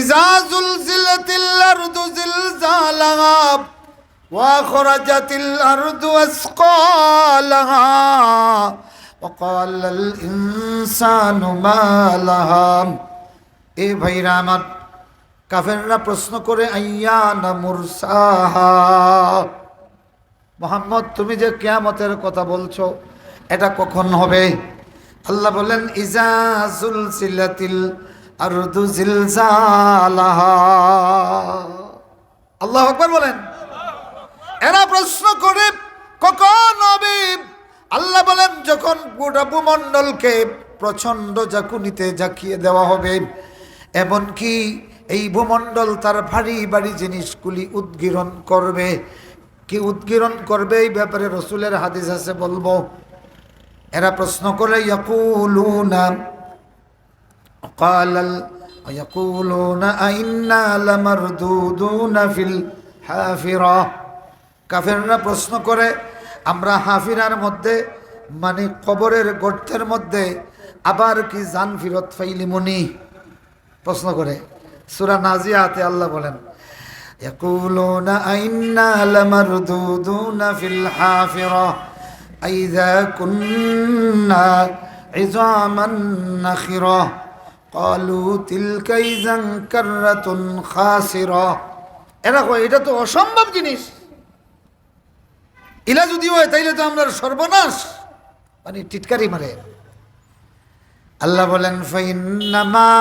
ইযা যুলজিলাতিল আরদু জিলজালাহা ওয়া খরাজাতিল আরদু আসকালাহা ওয়া ক্বালাল ইনসানু মা লাহা। এ ভাইরা আমার, কাফেররা প্রশ্ন করে আইয়ানা মুরসাহা, মুহাম্মদ তুমি যে কিয়ামতের কথা বলছো এটা কখন হবে? আল্লাহ বলেন ইযা যুলজিলাতিল আরদু জিলজালাহা। আল্লাহু আকবার বলেন। এরা প্রশ্ন করে কখন হবে? আল্লাহ বলেন যখন গোটা ভূমণ্ডলকে প্রচন্ড ঝাঁকুনিতে ঝাঁকিয়ে দেওয়া হবে, এমনকি এই ভূমণ্ডল তার ভারী ভারী জিনিসগুলি উদ্গীরণ করবে। কি উদ্গীরণ করবে এই ব্যাপারে রাসূলের হাদিস আছে, বলবো। এরা প্রশ্ন করে ইয়াকুলুনা ক্বালাল ইয়াকুলুনা আইন্না লামারদুদুনা ফিল হাফিরা। কাফেররা প্রশ্ন করে আমরা হাফিরার মধ্যে মানে কবরের গর্তের মধ্যে আবার কি জান ফিরত ফাইলিমুনি? প্রশ্ন করে। সূরা নাজিয়াতে আল্লাহ বলেন ইয়াকুলুনা আইন্না লামারদুদুনা ফিল হাফিরা আইযা কুন্না ইযামান নাখিরা ক্বালু তিলকা ইযান কাররাতুন খাসিরা। এরা কয় এটা তো অসম্ভব জিনিস, ইলা যদি হয় তাইলে তো আমরা সর্বনাশ, মানে টিটকারি মারে। আল্লাহ বলেন ফাইন্নামা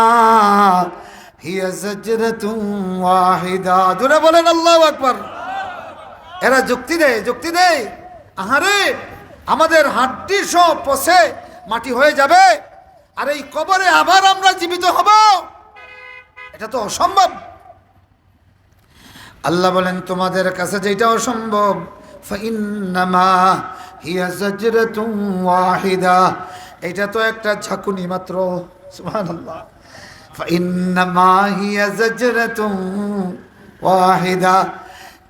হিয়া যাজরাতুন ওয়াহিদা। জোরে বলেন আল্লাহু আকবার। এরা যুক্তি দেয় আহারে আমাদের হাড্ডি সব পচে মাটি হয়ে যাবে আর এই কবরে আবার আমরা জীবিত হব, এটা তো অসম্ভব। আল্লাহ বলেন তোমাদের কাছে যেটা অসম্ভব ফাইন্নামা হিয়া যাজরাতুন ওয়াহিদা, এটা তো একটা ঝাঁকুনি মাত্র। সুবহানাল্লাহ। ফাইন্নামা হিয়া যাজরাতুন ওয়াহিদা,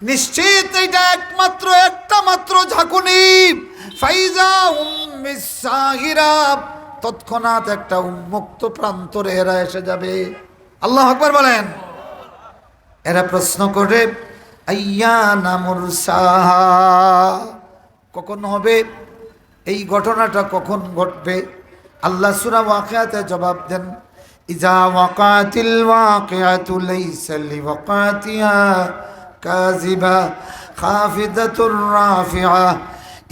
নিশ্চিত এটা একমাত্র একটা মাত্র ঝাঁকুনি। ফাইজা মিসাহিরা, তৎক্ষণাৎ একটা উন্মুক্ত প্রান্তরে এরা এসে যাবে। আল্লাহু আকবার বলেন। এরা প্রশ্ন করে আইয়ানা মুরসাহা, কখন হবে এই ঘটনাটা, কখন ঘটবে? আল্লাহ সূরা ওয়াকিয়াতে জবাব দেন ইযা ওয়াকাতিল ওয়াকিয়াতু লাইসা লিওয়াকাতিহা কাযিবা খাফিদাতুর রাফিআ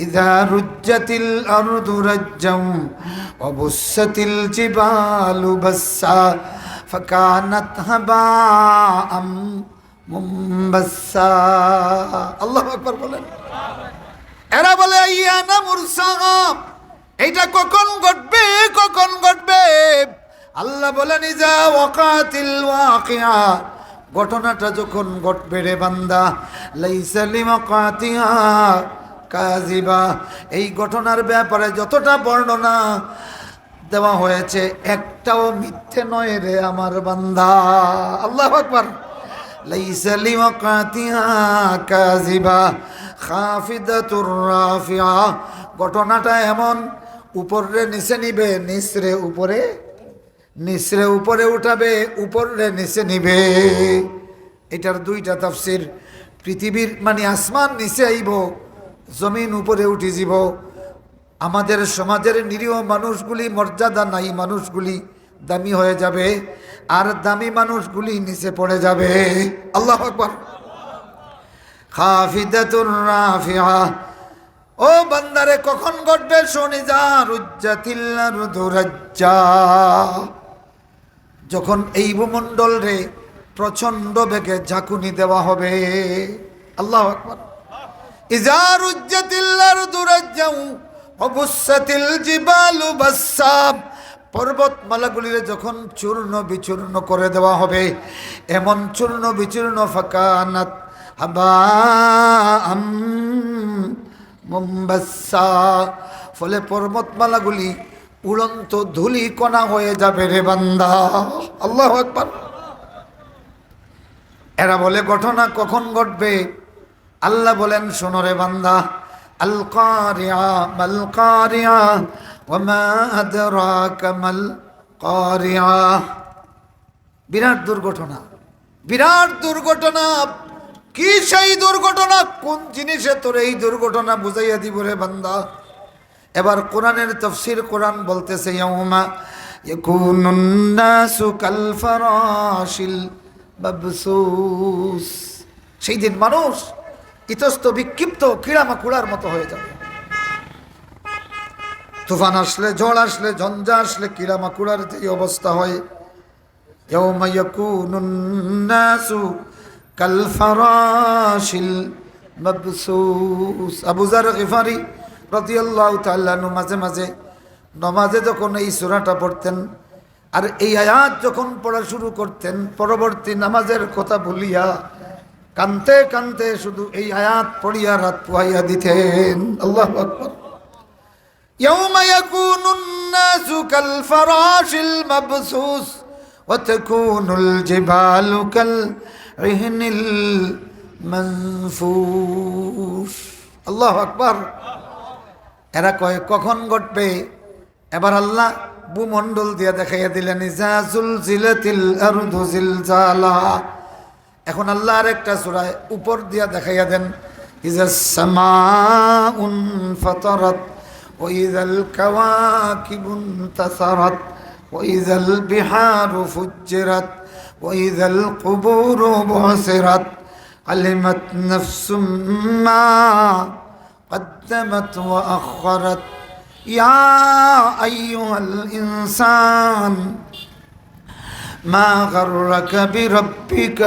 ইযা রুজ্জাতিল আরদু রাজ্জাম ওয়া বুসাতিল জিবালু বাসসা ফাকানাত হাবাআম মুমবাসসা। আল্লাহু আকবার বলেন। এরা বলে আইয়ানা মুরসাহা, এইটা কখন ঘটবে, কখন ঘটবে? আল্লাহ বলেন ইযা ওয়াকাতিল ওয়াকিয়া, ঘটনাটা যখন ঘটবে রে বান্দা, লাইসা লিওয়াকাতিহা কাযিবা, এই ঘটনার ব্যাপারে যতটা বর্ণনা দেওয়া হয়েছে একটাও মিথ্যে নয় রে আমার বান্দা। আল্লাহু আকবার। লাইসা লিওয়াকাতিহা কাযিবা খাফিদাতুর রাফিআ, ঘটনাটা এমন উপরে নিচে নিবে, নিচরে উপরে, নিচরে উপরে উঠাবে, উপরে নিচে নিবে। এটার দুইটা তাফসীর। পৃথিবীর মানে আসমান নিচে আইব, জমিন উপরে উঠে যাব। আমাদের সমাজের নিরীহ মানুষগুলি, মর্যাদা নাই মানুষগুলি দামি হয়ে যাবে, আর দামি মানুষগুলি নিচে পড়ে যাবে। আল্লাহু আকবার। খাফিদাতুর রাফিআ, ও বান্দারে কখন ঘটবে শুনি যা, রুজ্জাতিল আরদু রাজ্জা, যখন এই ভূমণ্ডল রে প্রচন্ড বেগে ঝাঁকুনি দেওয়া হবে। আল্লাহু আকবার। ইযা রুজ্জাতিল আরদু রাজ্জা ওয়া বুসাতিল জিবালু বাসসা, পর্বতমালাগুলিরে যখন চূর্ণ বিচূর্ণ করে দেওয়া হবে, এমন চূর্ণ বিচূর্ণ ফাকানাত হাবাআম মুমবাসসা, ফলে পর্বতমালাগুলি উড়ন্ত ধুলি কণা হয়ে যাবে রে বান্দা। আল্লাহু আকবার। এরা বলে ঘটনা কখন ঘটবে? আল্লাহ বলেন শোনো রে বান্দা, আল কারিয়া মাল কারিয়া ওয়া মা আদরাকা মাল কারিয়া। বিরাট দুর্ঘটনা, বিরাট দুর্ঘটনা। কি সেই দুর্ঘটনা? কোন জিনিসে তোর এই দুর্ঘটনা বুঝাইয়া দিব রে বান্দা? এবার কোরআনের তাফসীর, কোরআন বলতেছে ইয়াউমা ইয়াকুনুন নাসু কাল ফারাশিল মাবসুস, সেই দিন মানুষ ইতস্ত বিক্ষিপ্ত কিড়ামাকুড়ার মতো হয়ে যাবে। তুফান আসলে, ঝড় আসলে, ঝঞ্ঝা আসলে কিড়ামাকুড়ার যে অবস্থা হয়, ইয়াউমা ইয়াকুনুন নাসু কাল ফারাশিল মাবসুস। আবু যার গিফারি রাদিয়াল্লাহু তাআলা আনহু মাঝে মাঝে নামাজে যখন এই সূরাটা পড়তেন আর এই আয়াত যখন পড়া শুরু করতেন, পরবর্তী নামাজের কথা ভুলিয়া কানতে কানতে শুধু এই আয়াত পড়িয়া রাত পুহাইয়া দিতেন। আল্লাহু আকবার। ইয়াউমা ইয়াকুনুন নাসু কাল ফারাশিল মাবসুস ওয়া তাকুনুল জিবালু কাল ইহনিল মানফুস। আল্লাহু আকবার। এরা কয় কখন ঘটবে? এবার আল্লাহ ভূমণ্ডল দিয়া দেখাইয়া দিলেন, ইজা জুলজিলাতিল আরদু জিলজালাহা। এখন আল্লাহ আর একটা সূরায় উপর দিয়া দেখাইয়া দেন, ইজাস সামাউন ফাতারাত ওয়া ইযাল কাওয়াকিবুন তাসারাত ওয়া ইযাল বিহারু ফুজ্জিরাত ওয়া ইযাল কুবুরু বুসিরাত আলিমাত নাফসুম মা قدمت وأخرت يا أيها الإنسان ما غرك بربك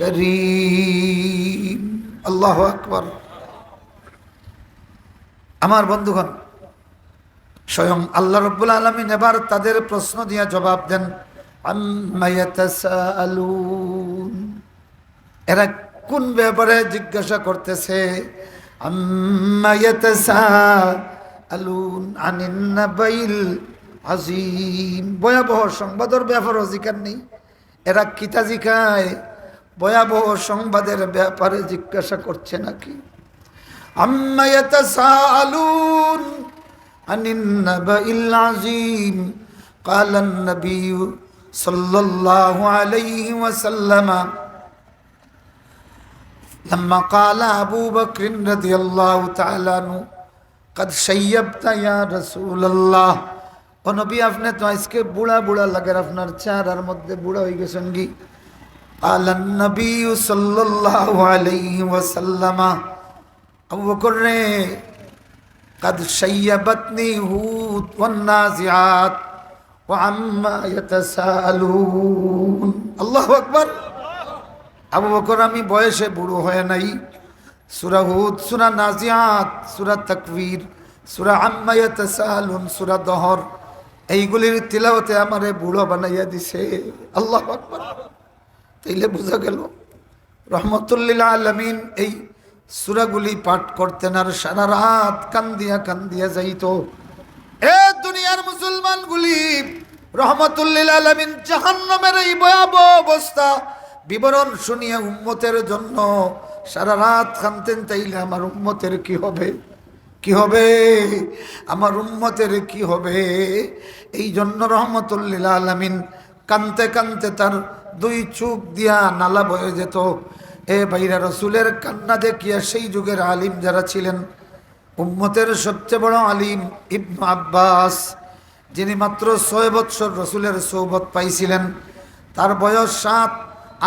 الكريم। الله أكبر। আমার বন্ধুগণ, স্বয়ং আল্লাহ রাব্বুল আলামিন এবার তাদের প্রশ্ন দিয়া জবাব দেন, আম্মা ইয়াতাসাআলুন। এরা কোন ব্যাপারে জিজ্ঞাসা করতেছে? আম্মা ইয়াতাসাআলুন আনিন নাবাইল আযীম। ভয়াবহ সংবাদের ব্যাপারে জিজ্ঞাসা নেই, এরা কিতা জিজ্ঞায়? ভয়াবহ সংবাদের ব্যাপারে জিজ্ঞাসা করছে নাকি? আম্মা ইয়াতাসাআলুন আনিন নাবাইল আযীম ক্বালা আন-নাবিয়্যু সাল্লাল্লাহু আলাইহি ওয়াসাল্লাম لما قال أبو بكر رضي الله تعالى عنه قد شيبت يا رسول الله। ও নবী, আপনি তো আজকে বুড়া বুড়া লাগে, আপনার চেহারার মধ্যে বুড়া হয়ে গেছেন কি? قال النبي صلى الله عليه وسلم, আবু বকর রে, قد شيبتني هود والنازعات وعما يتساءلون। الله أكبر। আবু বকর, আমি বয়সে বুড়ো হয়ে নাই। সূরা হুদ, সূরা নাজিয়াত, সূরা তাকবীর, সূরা আম্মা ইয়াতাসাআলুন, সূরা দহর, এইগুলির তিলাওয়াতে আমারে বুড়ো বানাইয়া দিছে। আল্লাহু আকবার। তাইলে বোঝা গেল রহমতুল লিল আলামিন এই সূরাগুলি পাঠ করতেন আর সারা রাত কান্দিয়া কান্দিয়া যাইতো। এ দুনিয়ার মুসলমানগুলি, রহমতুল লিল আলামিন জাহান্নামের এই ভয়াবহ অবস্থা বিবরণ শুনিয়া উম্মতের জন্য সারা রাত কাঁদতেন। তাইলে আমার উম্মতের কি হবে? কি হবে? আমার উম্মতের কি হবে? এই জন্য রহমতুল লিল আলামিন কাঁদতে কাঁদতে তার দুই চোখ দিয়া নালা বয়ে যেত। এ ভাইরা, রসুলের কান্না দেখিয়া সেই যুগের আলিম যারা ছিলেন, উম্মতের সবচেয়ে বড় আলিম ইবনু আব্বাস, যিনি মাত্র 6 বৎসর রসুলের সোহবত পাইছিলেন, তার বয়স 7,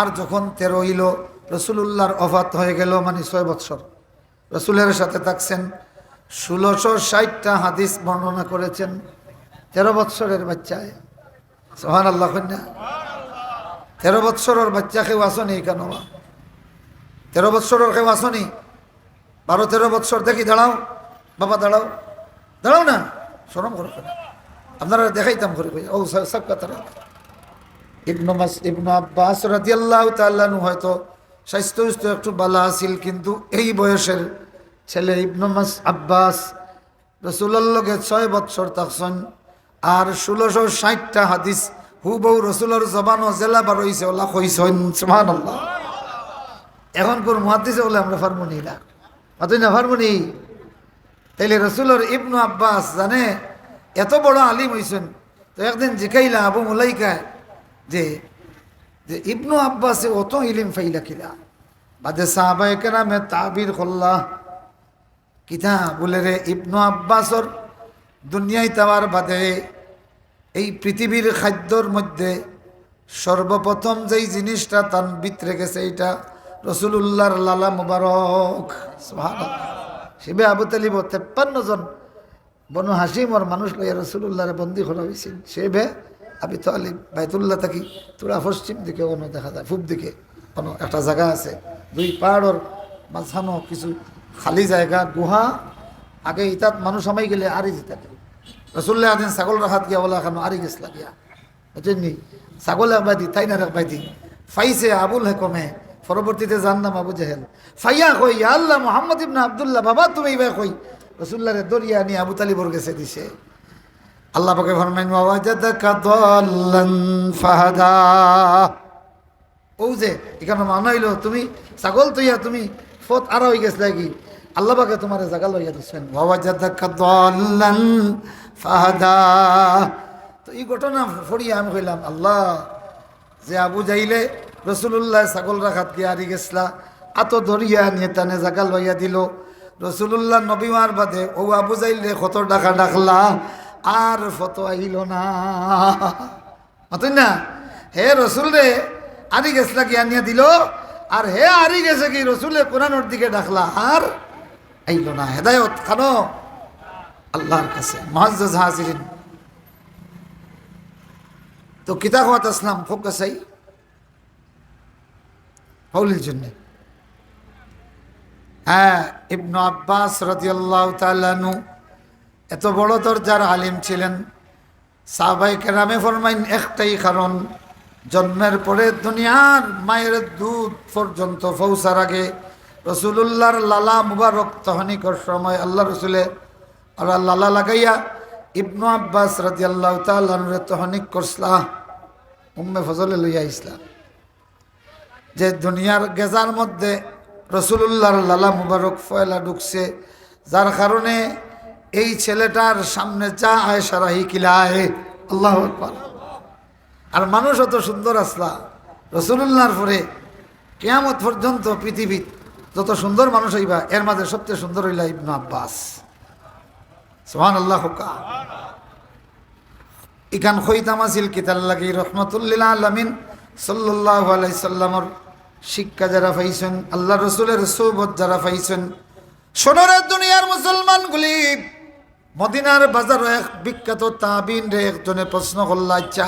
আর যখন 13 হইল রসুলুল্লাহর ওফাত হয়ে গেল, মানে 6 বৎসর রসুলের সাথে থাকছেন। 1660টা হাদিস বর্ণনা করেছেন 13 বৎসরের বাচ্চায়। সুবহানাল্লাহ। 13 বৎসরের বাচ্চা কেউ আসনি কেন? 13 বৎসরের কেউ আসনি? 12-13 বৎসর দেখি, দাঁড়াও বাবা, দাঁড়াও, দাঁড়াও না, শরম করো। আপনারা দেখাইতাম করে ও সব কথা। ইবনু আব্বাস রাদিয়াল্লাহু তাআলা আনহু হয়তো স্বাস্থ্য একটু বালা আছিল, কিন্তু এই বয়সের ছেলে ইবনু আব্বাস রসুলের লগে 6 বৎসর থাকছেন আর 1660টা হাদিস হুবহু রসুলের জবান ও জেলা বার হইছে, ওলা কইছেন। সুবহানাল্লাহ। এখন কোন মুহাদ্দিসে বলে আমরা ফার্মুনি না, অতই না ফার্মুনি। তাইলে রসুলের ইবনু আব্বাস জানে এত বড় আলিম হইছেন। তো একদিন জিকাইলা আবু মুলাইকা যে যে ইবনু আব্বাসে অত ইলিম ফাইলা কিলা বাদে সাহাবায়ে কেরামে তাবির করলা কিতা বলে রে ইবনু আব্বাসর দুনিয়ায় তাওয়ার বাদে এই পৃথিবীর খাদ্যর মধ্যে সর্বপ্রথম যেই জিনিসটা তার ভিতরে গেছে এইটা রসুলুল্লাহর লালা মুবারক সুবহানাল্লাহ। শিবে আবু তালিব 53 জন বনু হাসিমর মানুষ লইয়া রসুলুল্লাহরে বন্দী করা হয়েছিল। সেবে আবি তালিব বাইতুল্লাহ থাকি তোরা পশ্চিম দিকে অন্য দেখা যায়, পূব দিকে কোনো একটা জায়গা আছে, দুই পাহাড়ের মাঝখানো কিছু খালি জায়গা গুহা। আগে ইতাত মানুষ সময় গেলে আরি যেতে রসুল্লাহ দিন ছাগল রাখাত গিয়া বলা এখানো আরি গেছ লাগিয়া বুঝেননি। ছাগল একবার দি তাই না একবার দি ফাইছে আবুল হেকমে, পরবর্তীতে জানলাম আবু জেহেল ফাইয়া কই ইয়া আল্লাহ মুহাম্মদ ইবনে আব্দুল্লাহ বাবা তুমি এইবার কই রসুল্লাহরে দরিয়া নিয়ে আবু তালিবর গেছে দিছে। আল্লাহ পাকে ফরমাইন ওয়াজাদাকা দাল্লান ফাহাদা। ও যে এখানে মানা হইল তুমি ছাগল তৈয়া তুমি ফত আর হয়ে গেছ লাগি আল্লাহ পাকে তোমার জায়গা লইয়া দিচ্ছেন ওয়াজাদাকা দাল্লান ফাহাদা। তো এই ঘটনা পড়িয়া আমি কইলাম আল্লাহ যে আবু যাইলে রসুল্লাহ ছাগল রাখাত গিয়ে হারি গেছলা আত ধরিয়া নিয়ে তানে জায়গা লইয়া দিল। রসুল্লাহ নবীমার বাদে ও আবু যাইলে কত টাকা ডাকলা আর ফত আইল না মতন না। হে রসুল রে আরি গেছলা গিয়া নিয়ে দিল আর হে আরি গেছে কি রসুলের কোরআনের দিকে ডাকলা আর আইল না। হেদায়ত খানো আল্লাহর কাছে। মুআজ্জাজ হাজিরিন, তো কিতা খাওয়াত আসলাম ফোকাসাই হৌলির জন্য। হ্যাঁ, ইবনু আব্বাস রাদিয়াল্লাহু তাআলা আনহু এত বড় দরজার আলিম ছিলেন। সাহাবায়ে কেরামে ফরমাইন একটাই কারণ, জন্মের পরে দুনিয়ার মায়ের দুধ পর্যন্ত পৌঁছার আগে রসুলুল্লাহর লালা মুবারক তহনিকর সময় আল্লাহ রসুলে ওরা লালা লাগাইয়া ইবনু আব্বাস রাদিয়াল্লাহু তাআলা আনহু তহনিক করছলা। উম্মে ফজলে লইয়া ইসলাম যে দুনিয়ার গেজার মধ্যে রসুলুল্লাহর লালা মুবারক ফয়লা ঢুকছে, যার কারণে এই ছেলেটার সামনে যা আয় সারাহি কিলায় আল্লাহু আকবার। আর মানুষ অত সুন্দর আসলা রসুলুল্লাহর পরে কিয়ামত পর্যন্ত পৃথিবী যত সুন্দর মানুষ হইবা এর মাঝে সবচেয়ে সুন্দর হইলা ইবনু আব্বাস সুবহানাল্লাহ। ইখান খৈতাম আছিল কিতার লাগি রহমতুল্লিল আলামিন সাল্লাল্লাহু আলাইহি সাল্লামর শিক্ষা যারা পাইছেন, আল্লাহ রসুলের সোহবত যারা পাইছেন, সোনারের দুনিয়ার মুসলমানগুলি মদিনার বাজার এক বিখ্যাত তাবিন রে একজনে প্রশ্ন করল, আচ্ছা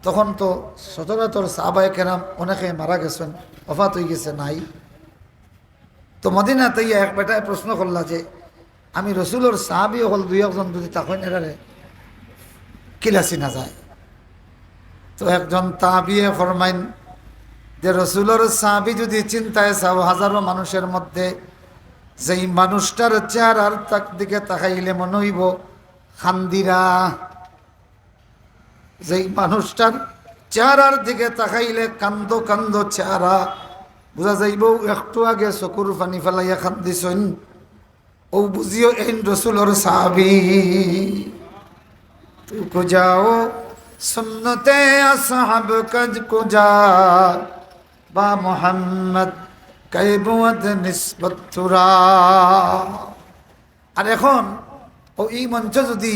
তখন তো সচরাচর সাহাবায়ে কেরাম অনেকে মারা গেছেন, ওফাত হয়ে গেছে নাই, তো মদিনাতে এক বেটায় প্রশ্ন করলা যে আমি রসুলের সাহাবি হল দুই একজন যদি তখন এরারে কিলাসি না যায়। তো একজন তাবিয়ে ফরমাইন যে রসুলের সাহাবি যদি চিন্তায় চাও হাজারো মানুষের মধ্যে যেই মানুষটার চেহারার তাক দিকে তাকাইলে মনে হইব খান্দিরা, যেই মানুষটার চেহারার দিকে তাকাইলে কান্দ কান্দ চেহারা বুঝা যাইব একটু আগে চকুর পানি ফেলাইয়া কান্দিছেন, ও বুঝিও এই রসুলের সাহাবি। তু যাও সুন্নতে আসহাব কাজ কুজা বা মোহাম্মদ কাইবুয়াত নিসবত তুরা। আর এখন ও এই মঞ্চ যদি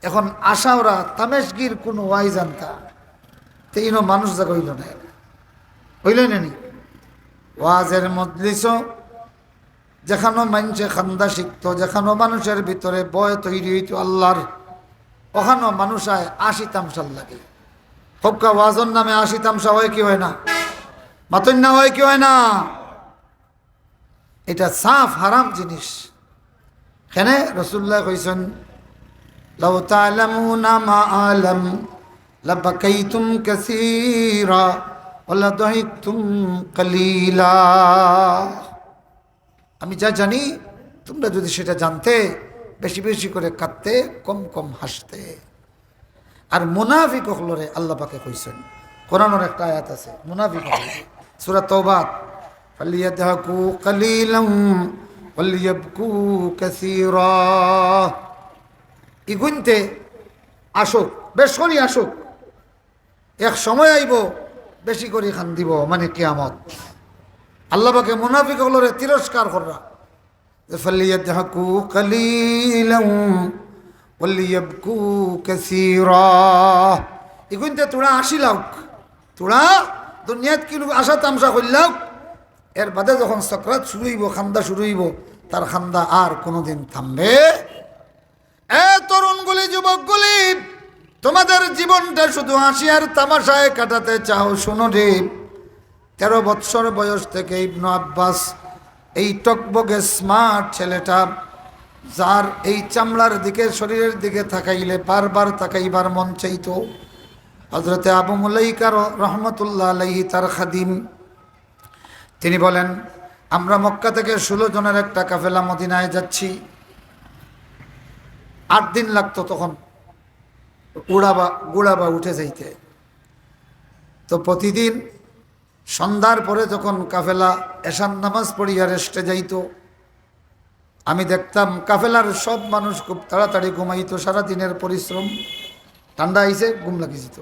এখন আশা ওরা তামেশগির কোন ওয়াই জানতা তেইন মানুষ জায়গা হইল না, হইলই না নি ওয়াজের মজলিসও যেখানো মানুষে খান্দা শিখত, যেখানো মানুষের ভিতরে বয় তৈরি হইত আল্লাহর, ওখানো মানুষ আয় ৮০ তামসাল লাগে। হক্কা ওয়াজর নামে ৮০ তামসা হয় কি হয় না, মাতন না হয় কি হয় না, এটা সাফ হারাম জিনিস। কেনে রসুল্লাহ কইছেন লাউ তা'লামুনা মা আ'লাম লাবাকাইতুম কাসীরা ওয়া লাদাহিকতুম কালীলা। আমি যা জানি তোমরা যদি সেটা জানতে বেশি বেশি করে কাঁদতে কম কম হাসতে। আর মুনাফিক হলরে আল্লাহ পাকে কইছেন, কোরআনের একটা আয়াত আছে মুনাফিক সূরা তাওবা, ফালিয়াদহাকু কালীলাম ওয়ালিয়াবকু কাসীরা। ইগুনতে আসুক, বেশ করি আসুক, এক সময় আইব বেশি করে খান দিব মানে কিয়ামত। আল্লাহ পাকে মুনাফিক হলরে তিরস্কার করা, ফালিয়াদহাকু কালিলান ওয়ালিয়াবকু কাসীরা। এগুনতে তোরা আসিলাওক, তোরা দুনিয়াত কি আশা তামসা করলাও, এর বাদে যখন সকরাত শুরু হইব, খান্দা শুরু হইব, তার খান্দা আর কোনোদিন থামবে। এ তরুণগুলি, যুবকগুলি, তোমাদের জীবনটা শুধু হাসি আর তামাশায় কাটাতে চাও, শুনো রে। 13 বৎসর বয়স থেকে ইবনু আব্বাস, এই টকবগে স্মার্ট ছেলেটা, যার এই চামড়ার দিকে শরীরের দিকে তাকাইলে বারবার তাকাইবার মন চাইত, হযরতে আবু মুলাইকা রহমতুল্লাহ আলাইহি তার খাদিম, তিনি বলেন, আমরা মক্কা থেকে 16 জনের একটা কাফেলা মদিনায় যাচ্ছি। 8 দিন লাগতো তখন গুড়াবা উঠে যাইতে। তো প্রতিদিন সন্ধ্যার পরে যখন কাফেলা এশার নামাজ পড়িয়া রেস্টে যাইত, আমি দেখতাম কাফেলার সব মানুষ খুব তাড়াতাড়ি ঘুমাইতো, সারাদিনের পরিশ্রম, ঠান্ডা আইসে ঘুম লাগি যেত।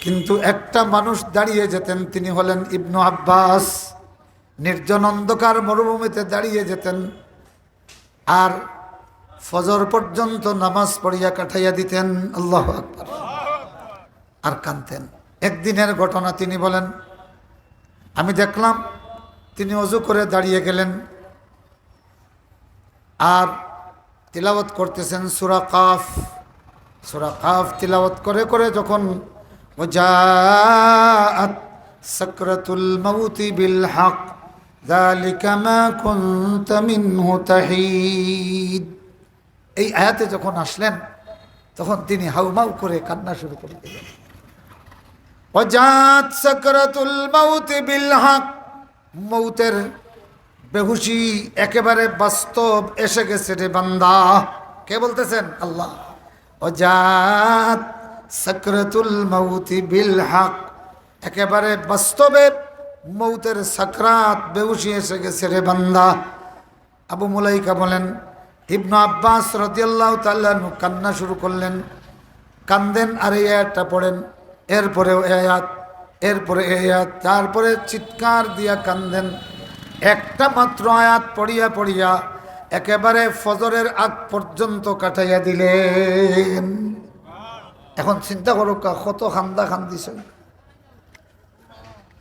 কিন্তু একটা মানুষ দাঁড়িয়ে যেতেন, তিনি হলেন ইবনু আব্বাস। নির্জন অন্ধকার মরুভূমিতে দাঁড়িয়ে যেতেন আর ফজর পর্যন্ত নামাজ পড়িয়া কাটাইয়া দিতেন। আল্লাহু আকবার। আর কাঁদতেন। একদিনের ঘটনা তিনি বলেন, আমি দেখলাম তিনি ওযু করে দাঁড়িয়ে গেলেন আর তিলাওয়াত করতেছেন সূরা কাফ। সূরা কাফ তিলাওয়াত করে করে যখন ওয়াজাআত সাকরাতুল মাউতি বিল হক যালিকা মা কুনতা মিনহু তাহিদ, এই আয়াতে যখন আসলেন তখন তিনি হাউমাউ করে কান্না শুরু করে দিলেন। ওয়াজাআত সাকরাতুল মাউতি বিল হক, মৌতের বেহুশি একেবারে বাস্তব এসে গেছে রে বান্দা। কে বলতেছেন? আল্লাহ। ওয়াজাআত সাকরাতুল মাউতি বিল হক, একেবারে বাস্তবে মৌতের সাকরাত বেহুশি এসে গেছে রে বান্দা। আবু মুলাইকা বলেন, ইবনু আব্বাস রাদিয়াল্লাহু তাআলা কান্না শুরু করলেন, কান্দেন আর এই আয়াতটা পড়েন, এরপরেও আয়াত, এরপরে আয়াত, তারপরে চিৎকার দিয়া কান্দেন। একটা মাত্র আয়াত পড়িয়া পড়িয়া একেবারে ফজরের আগ পর্যন্ত কাটাইয়া দিলেন। এখন চিন্তা করো কত খান্দা খান্দিছেন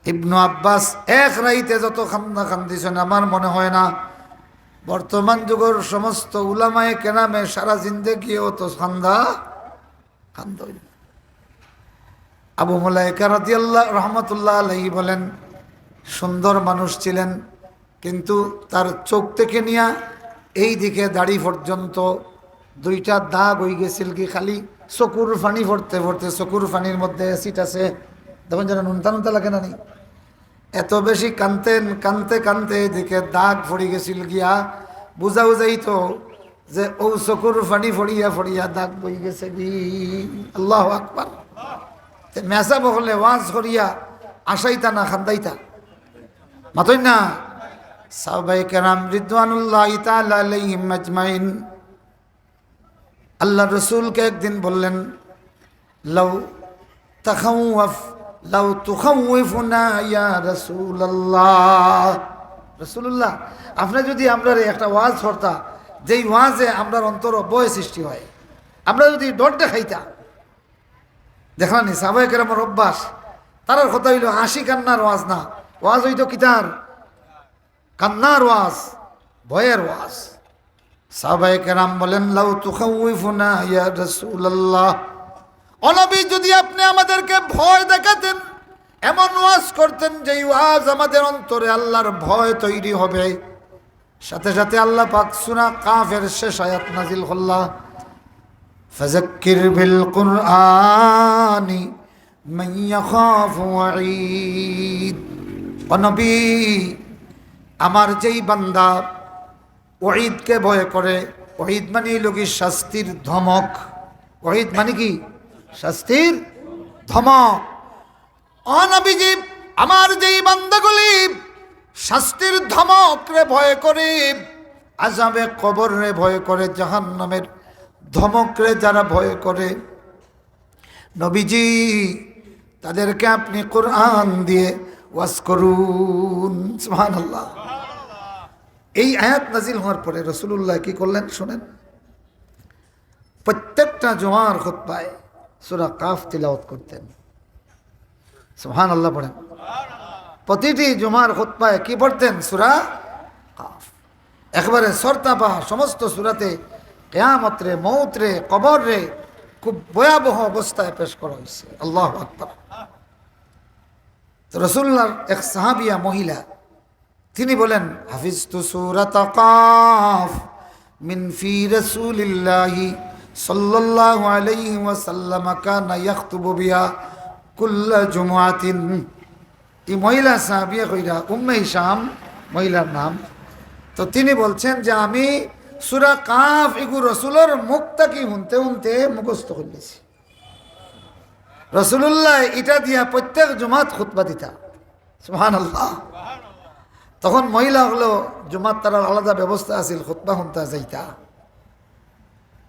ইবনু আব্বাস। এক রাইতে যত খান্দা খান্দিছেন, আমার মনে হয় না বর্তমান যুগের সমস্ত উলামায়ে কেরামে সারা জিন্দেগিও তো খান্দা হইল। আবু মুলাইকা রাদিয়াল্লাহু রাহমাতুল্লাহ আলাইহি বলেন, সুন্দর মানুষ ছিলেন, কিন্তু তার চোখ থেকে নিয়া এই দিকে দাড়ি পর্যন্ত 2টা দাগ হয়ে গেছিল, কি খালি চকুর ফানি পড়তে পড়তে, চকুর ফানির মধ্যে অ্যাসিড আছে, তখন যেন নুনতা নুনতা লাগে না নি, এত বেশি কানতেন, কানতে কানতে এদিকে দাগ পড়ে গেছিল গিয়া, বুঝাও যাইতো যে ও চকুর ফানি ফড়িয়া ফড়িয়া দাগ বই গেছে কি। আল্লাহু আকবার। মেসা বহলে ওয়াজ করিয়া আসাইতা না খান্দাইতা মাতই না। সাহাবায়ে কেরাম রিদওয়ানুল্লাহি তাআলা আলাইহিম আজমাইন আল্লাহ রসুলকে একদিন বললেন, লাউ তাখাওয়াফ লাউ তুখাউফুনা ইয়া রাসূলুল্লাহ, রাসূলুল্লাহ আপনি যদি আমরা একটা ওয়াজ করতা, যেই ওয়াজে আমরার অন্তর ভয় সৃষ্টি হয়, আমরা যদি ডর দেখাইতা। দেখলানি সাহাবায়ে কেরামের অভ্যাস, তার কথা হইল হাসি কান্নার ওয়াজ না, ওয়াজ হইতো কিতার কান্নার ওয়াজ, ভয়ের ওয়াজ। সাহাবায়ে কেরাম বলেন, লাউ তুখাউফুনা ইয়া রাসূলুল্লাহ, ও নবী যদি আপনি আমাদেরকে ভয় দেখাতেন, এমন ওয়াজ করতেন যেই ওয়াজ আমাদের অন্তরে আল্লাহর ভয় তৈরি হবে। সাথে সাথে আল্লাহ পাক সূরা কাফের শেষ আয়াত নাজিল করলেন, ফাযাক্কির বিল কুরআনি মান ইয়াখাফু ওয়াঈদ। ও নবী, আমার যেই বান্দা ওয়াঈদকে ভয় করে, ওয়াঈদ মানে লোকি শাস্তির ধমক, ওয়াঈদ মানে কি? শাস্তির ধমক। ও নবীজি, আমার যেই বান্দাগুলি শাস্তির ধমক রে ভয় করে, আযাবে কবর রে ভয় করে, জাহান্নামের ধমক রে যারা ভয় করে, নবীজি তাদেরকে আপনি কোরআন দিয়ে ওয়াজ করুন। সুবহানাল্লাহ। এই আয়াত নাজিল হওয়ার পরে রাসূলুল্লাহ কি করলেন শুনেন। প্রত্যেকটা জুমার খুতবায় সূরা কাফ তিলাওয়াত করতেন। সুবহানাল্লাহ পড়েন। প্রতিটি জুমার খুতবায় কি পড়তেন? সূরা কাফ। একবারে সরতাপা সমস্ত সূরাতে কিয়ামত রে, মউত রে, কবর রে খুব ভয়াবহ অবস্থায় পেশ করা হয়েছে। আল্লাহু আকবার। তো রাসূলুল্লাহর এক সাহাবিয়া মহিলা তিনি বলেন, হাফিজতু সূরাত কাফ মিন ফি রাসূলিল্লাহি সাল্লাল্লাহু আলাইহি ওয়াসাল্লাম কানা ইয়াখতুবু বিহা কুল্লা জুমআতিন। এই মহিলা সাহাবিয়া কইরা উম্মে হিশাম মহিলার নাম। তো তিনি বলছেন যে আমি সূরা কাফ ইগু রাসূলের মুখ থেকে শুনতে শুনতে মুখস্থ করলেছি। রাসূলুল্লাহ এটা দিয়া প্রত্যেক জুমাত খুতবা দিতা। সুবহানাল্লাহ। তখন মহিলা হলো জুমাত তার আলাদা ব্যবস্থা আছিল, খুতবা শুনতা যাইতা।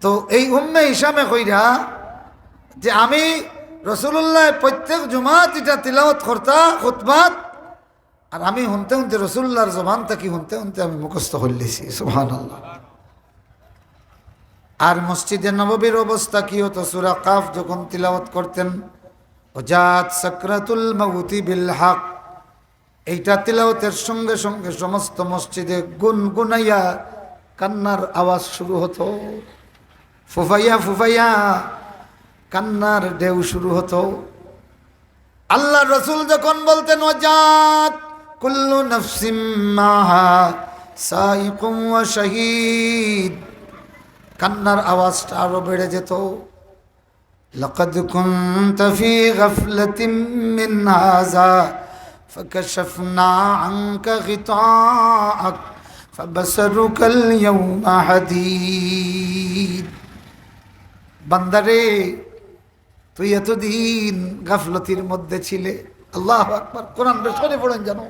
তো এই উম্মে হিশামে কইরা যে আমি রাসূলুল্লাহ প্রত্যেক জুমাত এটা তিলাওয়াত করতা খুতবাত, আর আমি শুনতে শুনতে রাসূলুল্লাহর জবান থেকে শুনতে শুনতে আমি মুখস্থ করলেছি। সুবহানাল্লাহ। আর মসজিদে নববীর অবস্থা কি হতো? সূরা কাফ যখন তিলাওয়াত করতেন, ওয়াজাত সাকরাতুল মাউতি বিল হক, এইটা তিলাওয়াতের সঙ্গে সঙ্গে সমস্ত মসজিদে গুনগুনাইয়া কান্নার আওয়াজ শুরু হতো। ফুফাইয়া ফুফাইয়া কান্নার ঢেউ শুরু হতো। আল্লাহ রসুল যখন বলতেন ওয়াজাত কুল্লু নাফসিম মাহা সাইকুম ওয়া শাহীদ, কান্নার আওয়াজটা আরো বেড়ে যেত। লাকাদ কুনতা ফি গাফলাতিন মিন হাযা ফাকাশাফনা আনকা গিতাআক ফাবাসারুকাল ইয়াওমা হাদীদ। বান্দারে তুই এতদিন গাফলতির মধ্যে ছিলে। আল্লাহু আকবার। কোরআন বেশ করে পড়েন জানো।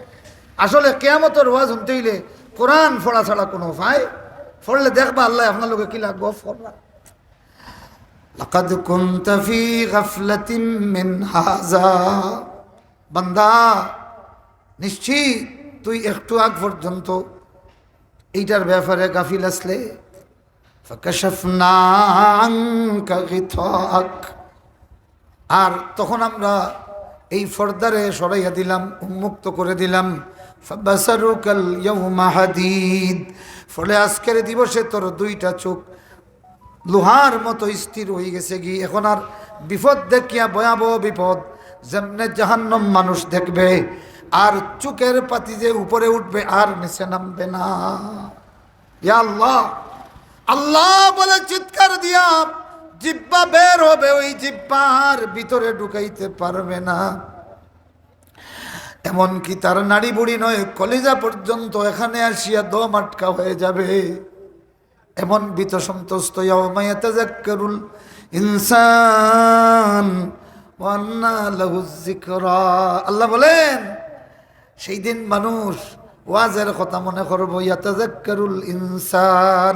আসলে কিয়ামতের ওয়াজ শুনতে হইলে কোরআন পড়া ছাড়া কোনো উপায়, পড়লে দেখবা আল্লাহ আপনার লোকে কি লাগবো পড়বা। লাকাদ কুনতা ফি গাফলাতিন মিন হাযা, বান্দা নিশ্চয়ই তুই একটু আগ পর্যন্ত এইটার ব্যাপারে গাফিল আসলে। ফাকাশাফনা আনকা গিতাআক, আর তখন আমরা এই পর্দারে সরাইয়া দিলাম, উন্মুক্ত করে দিলাম। ফাবাসারুকাল ইয়াওমা হাদীদ, ফলে আজকের দিবসে তোর দুইটা চোখ লোহার মতো স্থির হয়ে গেছে কি। এখন আর বিপদ দেখিয়া ভয়াবহ বিপদ যেমনে জাহান্নাম মানুষ দেখবে, আর চোখের পাতি যে উপরে উঠবে আর নিচে নামবে না। ইয়া আল্লাহ, আল্লাহ বলে চিৎকার দিয়া জিহ্বা বের হবে, ওই জিহ্বার ভিতরে ঢুকাইতে পারবে না। এমনকি তার নাড়ি বুড়ি নয়, কলিজা পর্যন্ত এখানে আসিয়া দম আটকা হয়ে যাবে। এমন ভীত সন্তুষ্ট ইয়াউমা ইয়াতাযাক্কারুল ইনসান ওয়া আন্না লাহুয যিকরা। আল্লাহ বলেন সেই দিন মানুষ ওয়াজের কথা মনে করবো। ইয়াতাযাক্কারুল ইনসান,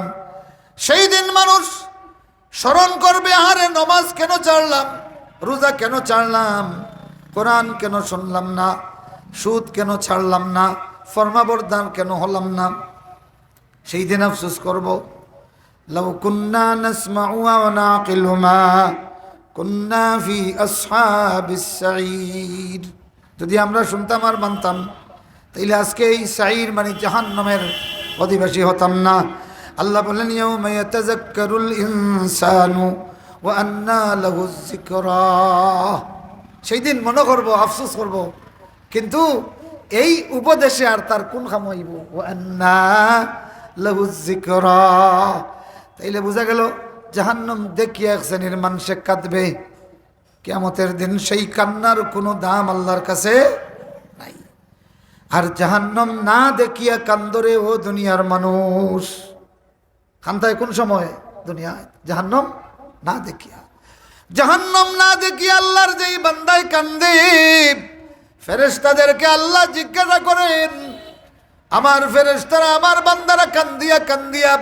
সেই দিন মানুষ স্মরণ করবে, আরে নমাজ কেন ছাড়লাম, রোজা কেন ছাড়লাম, কোরআন কেন শুনলাম না, সুদ কেন ছাড়লাম না, ফরমাবরদার কেন হলাম না। সেই দিন আফসোস করব, লাউ কুন্না নাসমাউ ওয়া নাকিলু মা কুন্না ফি আসহাবিস সাঈর, যদি আমরা শুনতাম আর মানতাম তাইলে আজকে এই সাঈর মানে জাহান্নামের অধিবাসী হতাম না। আল্লাহ বলেন ইয়াউমা ইয়াতাযাক্কারুল ইনসানু ওয়া আন্না লাহুয যিকরা, সেই দিন মনে করব, আফসোস করব, কিন্তু এই উপদেশে আর তার কোন কাম হইব। ওয়া আন্না লাহুয যিকরা, তাইলে বোঝা গেল জাহান্নাম দেখিয়া এক শ্রেণীর মানুষে কাঁদবে। কিয়ামতের দিন সেই কান্নার কোনো দাম আল্লাহর কাছে নাই। আর জাহান্নাম না দেখিয়া কান্দরে ও দুনিয়ার মানুষ। কান্দায় কোন সময়? দুনিয়ায়। জাহান্নাম না দেখিয়া, জাহান্নাম না দেখিয়া আল্লাহর যেই বান্দায় কান্দে, ফেরেশতাদেরকে আল্লাহ জিজ্ঞাসা করেন, আমার ফেরেশতারা আমার বান্দারা কান্দিয়া কান্দিয়া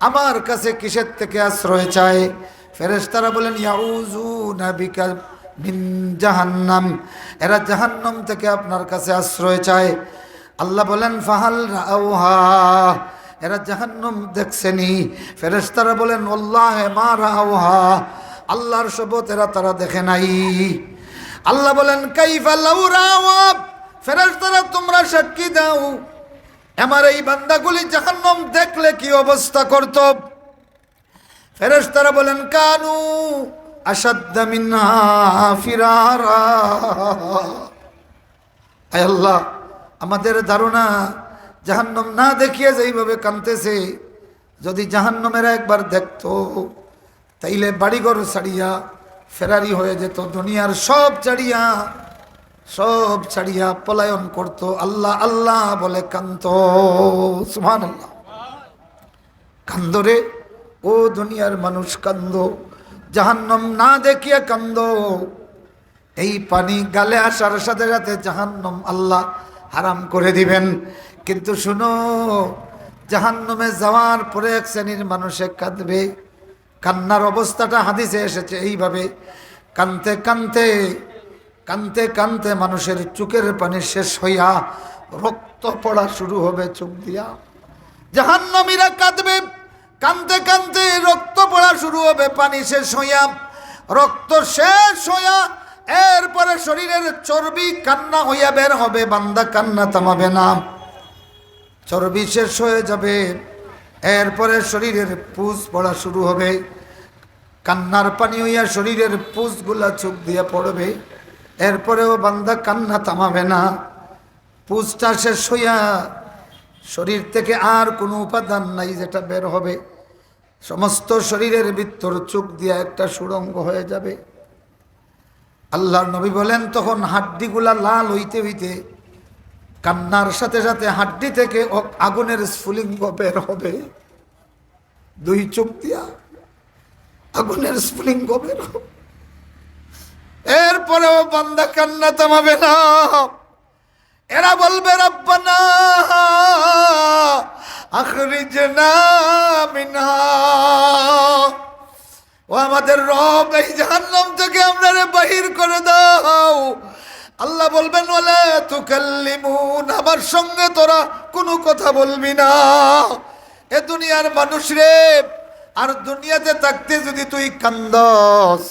আমার কাছে কিসের থেকে আশ্রয় চায়? ফেরেশতারা বলেন ইয়াউযুনা বিকা মিন জাহান্নাম, এরা জাহান্নাম থেকে আপনার কাছে আশ্রয় চায়। আল্লাহ বলেন ফাহাল রাআউহা, এরা জাহান্নাম দেখছেনি? ফেরেশতারা বলেন ওয়াল্লাহি মা রাআউহা, আল্লাহর শপথ এরা তারা দেখে নাই। আল্লাহ বলেন কাইফা লাউ রাআউহা, ফেরেশতারা তোমরা সাক্ষী দাও আমার এই বান্দাগুলি জাহান্নাম দেখলে কি অবস্থা করত। ফেরেশতারা বলেন কানু আশাদ্দা মিনহা ফিরারা, আয় আল্লাহ আমাদের ধারণা জাহান্নাম না দেখিয়ে যেইভাবে কাঁদতেছে, যদি জাহান্নামেরা একবার দেখতো তাইলে বাড়িঘর ছাড়িয়া ফেরারি হয়ে যেত, দুনিয়ার সব ছাড়িয়া পলায়ন করত, আল্লাহ আল্লাহ বলে কান্ত। সুবহানাল্লাহ। কান্দরে ও দুনিয়ার মানুষ কান্দ, জাহান্নাম না দেখিয়া কান্দ। এই পানি গালে আসার সাথে সাথে জাহান্নাম আল্লাহ হারাম করে দিবেন। কিন্তু শুনো, জাহান্নামে যাওয়ার পরে এক শ্রেণীর মানুষে কাঁদবে। কান্নার অবস্থাটা হাদিসে এসেছে এইভাবে, কানতে কানতে কানতে কানতে মানুষের চোখের পানি শেষ হইয়া রক্ত পড়া শুরু হবে চোখ দিয়া। জাহান্নামীরা কাঁদবে, কানতে কানতে রক্ত পড়া শুরু হবে, পানি শেষ হইয়া রক্ত শেষ হইয়া এরপরে শরীরের চর্বি কান্না হইয়া বের হবে। বান্দা কান্না থামাবে না, চর্বি শেষ হয়ে যাবে, এরপরে শরীরের পুজ পড়া শুরু হবে। কান্নার পানি হইয়া শরীরের পুজগুলা চোখ দিয়ে পড়বে, এরপরেও বান্দা কান্না থামাবে না। পুজটা শেষ হইয়া শরীর থেকে আর কোনো উপাদান নাই যেটা বের হবে, সমস্ত শরীরের ভিতর চোখ দিয়া একটা সুড়ঙ্গ হয়ে যাবে। আল্লাহর নবী বলেন তখন হাড্ডিগুলা লাল হইতে হইতে কান্নার সাথে সাথে হাড্ডি থেকে আগুনের স্ফুলিঙ্গ বের হবে। দুই চোখ দিয়া আগুনের স্ফুলিঙ্গ বের হবে, এরপরেও বান্দা কান্না থামাবে না। এরা বলবে রব্বানা আখরিজনা মিনহা, ও আমাদের রব এই জাহান্নাম থেকে আমাদের বাহির করে দাও। আল্লাহ বলবেন ওয়ালা তুকাল্লিমুন, আমার সঙ্গে তোরা কোনো কথা বলবি না। এ দুনিয়ার মানুষ রে, আর দুনিয়াতে থাকতে যদি তুই কান্দস,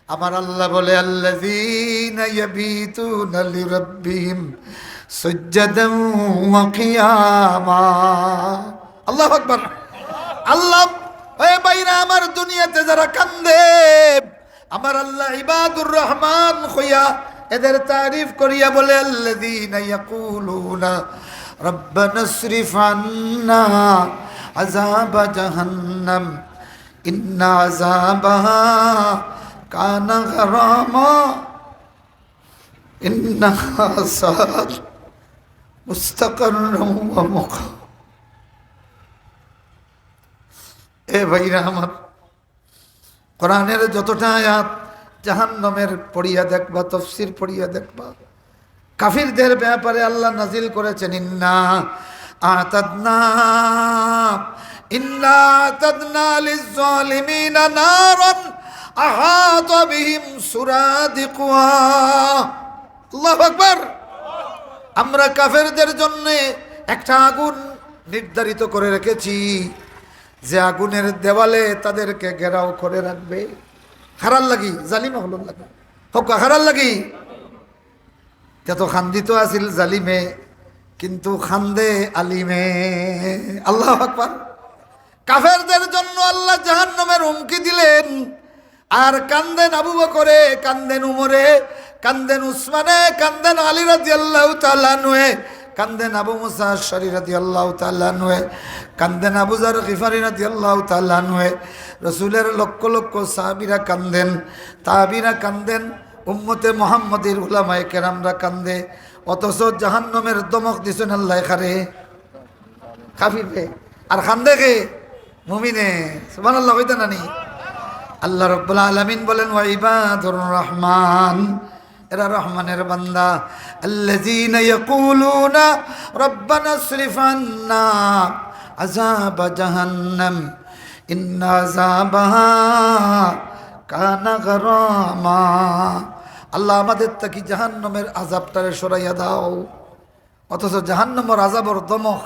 আমার আল্লাহ বলে আল্লাযীনা ইয়াবিতুনা লিরাব্বিহিম সুজদান ওয়া কিয়ামা। আল্লাহু আকবার। আল্লাহ এ ভাইরা আমার দুনিয়াতে যারা কান্দে, আমার আল্লাহ ইবাদুর রহমান হইয়া এদের তারিফ করিয়া বলে আল্লাযীনা ইয়াকুলুনা রব্বানা ইসরিফ আন্না আযাবা জাহান্নাম ইন্না আযাবাহা কানা গারামা ইন্নাহা সাআত মুস্তাকাররাম ওয়া মুকাম। এ ভাইরা আমার, কোরআনের যতটা আয়াত জাহান্নামের পড়িয়া দেখবা, তাফসীর পড়িয়া দেখবা, কাফিরদের ব্যাপারে আল্লাহ নাজিল করেছেন ইন্না আতাদনা লিজ-জালিমিনা নারান আহাতা বিহিম সুরাদিকুহা। আল্লাহু আকবার। আমরা কাফেরদের জন্য একটা আগুন নির্ধারিত করে রেখেছি, যে আগুনের দেওয়ালে তাদেরকে ঘেরাও করে রাখবে। হারার লাগি জালিমে হল লাগি হোক, হারার লাগি যত খান্দিত আছিল জালিমে, কিন্তু খান্দে আলিমে। আল্লাহু আকবার। কাফেরদের জন্য আল্লাহ জাহান্নামের হুমকি দিলেন, আর কান্দেন আবু বকরে, কান্দেন উমরে, কান্দেন উসমানে, কান্দেন আলী রাদিয়াল্লাহু তাআলা আনহু, কান্দেন আবু মুসা আশআরী রাদিয়াল্লাহু তাআলা আনহু, কান্দেন আবু যার গিফারী রাদিয়াল্লাহু তাআলা আনহু। রাসূলের লক্ষ লক্ষ সাহাবীরা কান্দেন, তাহাবীরা কান্দেন, উম্মতে মুহাম্মদীর উলামায়ে কেরামরা কান্দে। অথচ জাহান্নামের দমক দিছেন আল্লাহ খারে কাফিরে, আর কান্দে কে? মুমিনে। সুবহানাল্লাহ। হইতা নানি? আল্লাহ রাব্বুল আলামিন বলেন ওয়া ইবাদুর রহমান, এরা রহমানের বান্দা। আল্লাযীনা ইয়াকুলুনা রব্বানা ইসরিফ আন্না আযাবা জাহান্নাম ইন্না আযাবাহা কানা গারামা। আল্লাহ আমাদের তাকি জাহান্নামের আযাবটারে সরাইয়া দাও। অথচ জাহান্নামের আযাবর দমক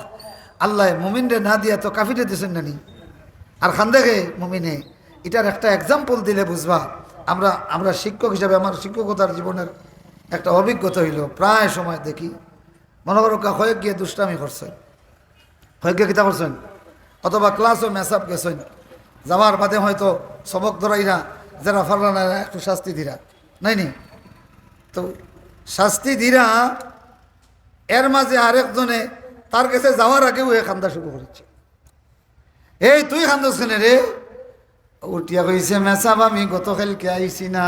আল্লাহ মুমিনরে না দিয়া তো কাফিরে দিছেন নানি। আর খান দেখে মুমিনে এটার একটা এক্সাম্পল দিলে বুঝবা। আমরা শিক্ষক হিসাবে আমার শিক্ষকতার জীবনের একটা অভিজ্ঞতা হইল। প্রায় সময় দেখি মনে করো হয়ে গিয়ে দুষ্টামি করছেন, হয়ে গিয়ে কিতা করছেন, অথবা ক্লাসও মেসাপ গেছেন, যাওয়ার বাদে হয়তো সবক ধরাইরা যারা ফারলানা একটু শাস্তি দিরা নাইনি। তো শাস্তি দিরা এর মাঝে আরেকজনে তার কাছে যাওয়ার আগেও এ খান্দা শুরু করেছে। এই তুই খান্দস কেন রে? উঠিয়া কইছে মেসাব আমি গতকালকে আইছি না।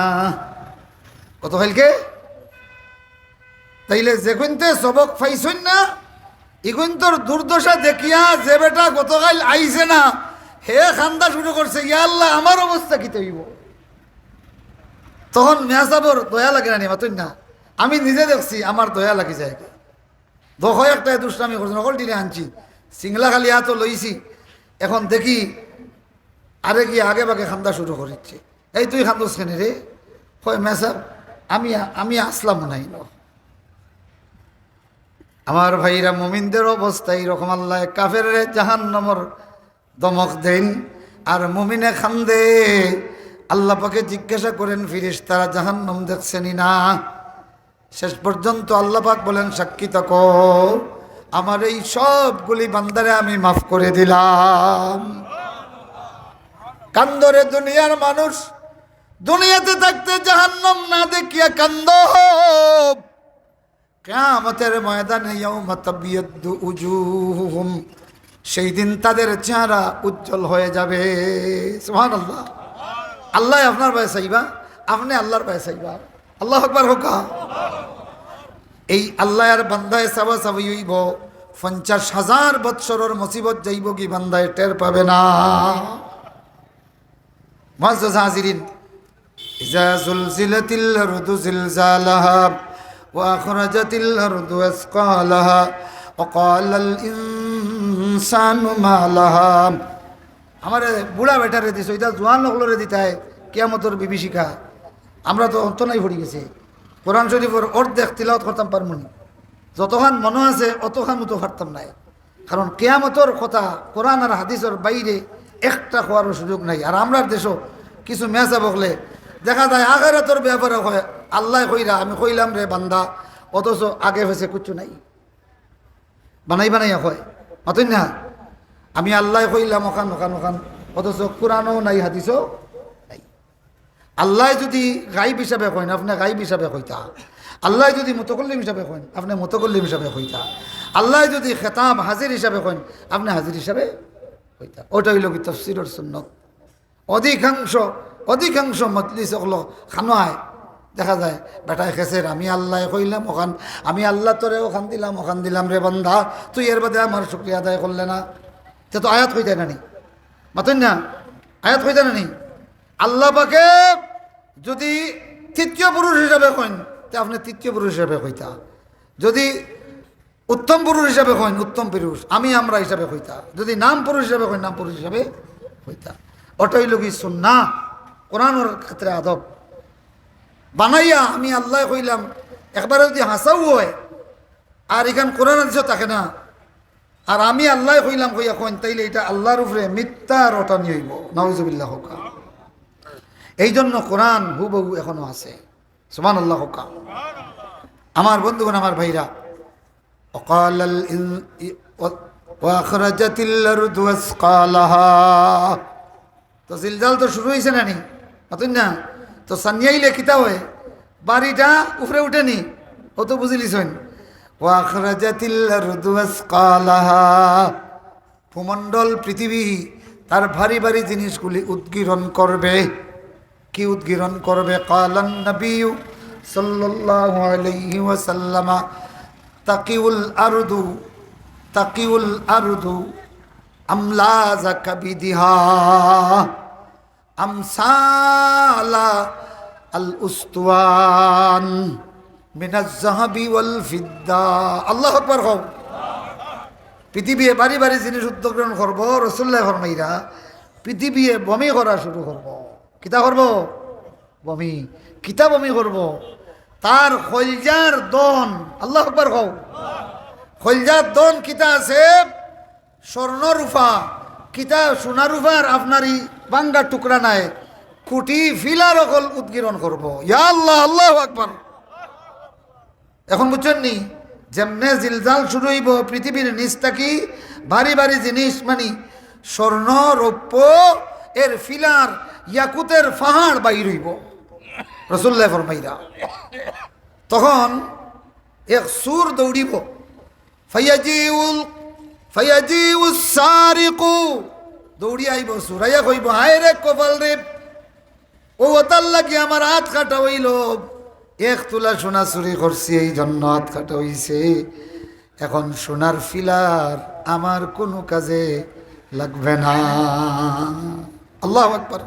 গতকালকে তাইলে যেগুনতে সবক পাইছই না এগুন তোর দুর্দশা দেখিয়া যে বেটা গতকাল আইছে না হে খান্দা শুরু করছে, ইয়া আল্লাহ আমার অবস্থা কি হইব? তখন মেসাবর দয়া লাগে না নিমাতুন না। আমি নিজে দেখছি আমার দয়া লাগি যায়। দোষ একটা দুষ্টামি করছে, নকল টিনে আনছি, সিংলা খালি হাত লইছি, এখন দেখি আরে গিয়ে আগে বাগে খান্দা শুরু করেছে। এই তুই খান্দস কেন রে? হয় মেসাব আমি আসলাম নাই। আমার ভাইরা মুমিনদের অবস্থা এইরকম। আল্লাহ কাফের জাহান্নামের দমক দেন আর মুমিনে খান্দে। আল্লাহ পাকে জিজ্ঞাসা করেন ফেরেশতারা জাহান্নাম দেখছেনই না? শেষ পর্যন্ত আল্লাহ পাক বলেন সাক্ষী থাকো আমার এই সবগুলি বান্দারে আমি মাফ করে দিলাম। কান্দরে দুনিয়ার মানুষ, দুনিয়াতে থাকতে জাহান্নাম না দেখিয়া কান্দ। কিয়ামতের ময়দানে ইয়াউমা তাবিয়াদ্দু উজুহুম, সেই দিন তাদের চেহারা উজ্জ্বল হয়ে যাবে। সুবহানাল্লাহ। আল্লাহ আপনার ভয় চাইবা, আপনি আল্লাহর ভয় চাইবা। আল্লাহু আকবার হোকা। এই আল্লাহ আর বান্দায় চাবা চাবি হইব 50,000 বৎসরের মুসিবত যাইব কি বান্দায় টের পাবে না। মুআজ্জাজ হাজিরিন, ইজা জুলজিলাতিল আরদু জিলজালাহা ওয়া আখরাজাতিল আরদু আসকালাহা ওয়া ক্বালাল ইনসানু মা লাহা। আমারে বুড়া বেটারে দিছ, এটা জোয়ান লোকলরে দিতায় কিয়ামতের বিভীষিকা। আমরা তো অন্ত নাই পড়ে গেছে। কোরআন শরীফের অর্ধেক তিলাওয়াত করতাম পারমু নি, যতখান মনে আছে অতখান মতো পারতাম নাই। কারণ কিয়ামতের কথা কোরআন আর হাদিসের বাইরে একটা হওয়ার সুযোগ নাই। আর আমরা দেশও কিছু মেসা বকলে দেখা যায় আখিরাতের ব্যাপারে হয় আল্লাহ কইরা আমি কইলাম রে বান্দা, অথচ আগে হয়েছে কিচ্ছু নাই, বানাইয়া হয় মাতুন না। আমি আল্লাহ কইলাম ওখান ওখান ওখান, অথচ কোরআনও নাই হাদিসও নাই। আল্লাহ যদি গাইব হিসাবে কইন আপনি গাইব হিসাবে কইতা, আল্লাহ যদি মুতাকাল্লিম হিসাবে কইন আপনি মুতাকাল্লিম হিসাবে কইতা, আল্লাহ যদি খেতাব হাজির হিসাবে কইন আপনি হাজির হিসাবে কইতা। ওটা হইল কি তাফসীরের সুন্নাত। অধিকাংশ মজলিস হলো খানোয় দেখা যায় বেটায় খেসের আমি আল্লাহ কইলাম ওখান, আমি আল্লাহ তোরে ওখান দিলাম রে বান্দা, তুই এর বাদে আমার শুকরিয়া আদায় করলে না। তো আয়াত কইতাই না নি মাতুন না, আয়াত কইতাই না নি। আল্লাহ পাকে যদি তৃতীয় পুরুষ হিসাবে কইন তে আপনি তৃতীয় পুরুষ হিসাবে কইতা, যদি উত্তম পুরুষ হিসাবে কইন উত্তম পুরুষ আমি আমরা হিসাবে কইতা, যদি নাম পুরুষ হিসাবে কইন নাম পুরুষ হিসাবে কইতা। ওটাই লোক সুন্নাহ, কোরআনের ক্ষেত্রে আদব। বানাইয়া আমি আল্লাহ কইলাম একবারে যদি হাসাও হয় আর এখান কোরআন হাদিসও থাকে না, আর আমি আল্লাহ কইলাম কইয়া কইন, তাইলে এটা আল্লাহর উপরে মিথ্যা রটানি হইব। নাউজুবিল্লাহ হোকা। এই জন্য কোরআন হুবহু এখনো আছে। সুবহানাল্লাহ হোকা। আমার বন্ধুগণ, আমার ভাইরা, ওয়াকালাল ওয়া আখরাজাতিল আরদু আসকালাহা, তো জিলজাল তো শুরু হয়েছে না নি মাতুন না। তো সানিয়াইলে কিতা হয় বাড়িটা উপরে উঠেনি, ও তো বুঝিলিছেন। ওয়া আখরাজাতিল আরদু আসকালাহা, ভূমণ্ডল পৃথিবী তার ভারী ভারী জিনিসগুলি উদ্গীরণ করবে। কি উদ্গীরণ করবে? কালান নবী সাল্লাল্লাহু আলাইহি ওয়াসাল্লাম তাকিউল আরদু আমলাজা কাবিদিহা আমসালা আল উস্তুয়ান মিনাজ যাহাবি ওয়াল ফিদ্দা। আল্লাহু আকবার। হও পৃথিবী বাড়ি বাড়ি জিনিস উদ্গ্রহণ করব। রাসূলুল্লাহ ফরমাইরা পৃথিবী বমি করা শুরু করব। কিতা করব? বমি। কিতা বমি করব? তার খলজার দন, আল্লাহ আকবার কও, খলজার দন কিতা আছে, স্বর্ণ রূপা কিতা সোনা রূপার আপনারই বাঙ্গা টুকরা নাই, কুটি ফিলার অকল উদ্গীরণ করবো। ইয়া আল্লাহ, আল্লাহ আকবার। এখন বুঝছেন নি, যেমনে জিলজাল শুরু হইব পৃথিবীর নিচ থাকি ভারী ভারী জিনিস মানে স্বর্ণ রৌপ্য এর ফিলার ইয়াকুতের পাহাড় বাইর হইব রাসূলুল্লাহ ফরমাইরা। তখন এক সুর দৌড়িব, ফায়াজিউস সারিকু, দৌড়ি আইব সুরাইয়া কইব, হায় রে কপাল রে, ও ওতার লাগি আমার হাত কাটা হইল, এক তুলা সোনা চুরি করছি এই জন্য হাত কাটা হইছে, এখন সোনার ফিলার আমার কোনো কাজে লাগবে না। আল্লাহু আকবার।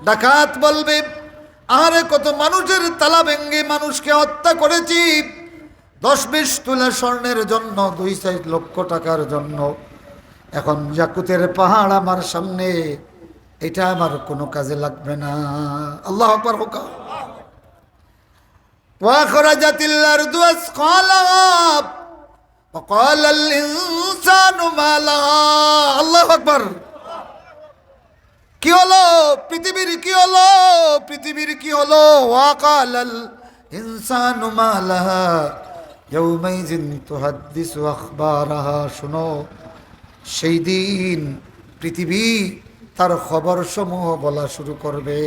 ডাকাত বলবে, আরে কত মানুষের তালা ভেঙ্গে মানুষকে হত্যা করেছি 10-20 তুলা স্বর্ণের জন্য, 2-4 লক্ষ টাকার জন্য, এখন ইয়াকুতের পাহাড় আমার সামনে, এটা আমার কোনো কাজে লাগবে না। আল্লাহু আকবার। হোকা ওয়াখরাজাতিল আরদু আসকালাহা ওয়াকালাল ইনসানু মা লাহা। আল্লাহু আকবার। কি হলো পৃথিবীর, কি হলো পৃথিবীর, কি হলো? ওয়াকালাল ইনসানু মা লাহা ইয়াউমাইযিন তুহাদ্দিসু আখবারাহা। শুনো, সেই দিন পৃথিবী তার খবর সমূহ বলা শুরু করবে।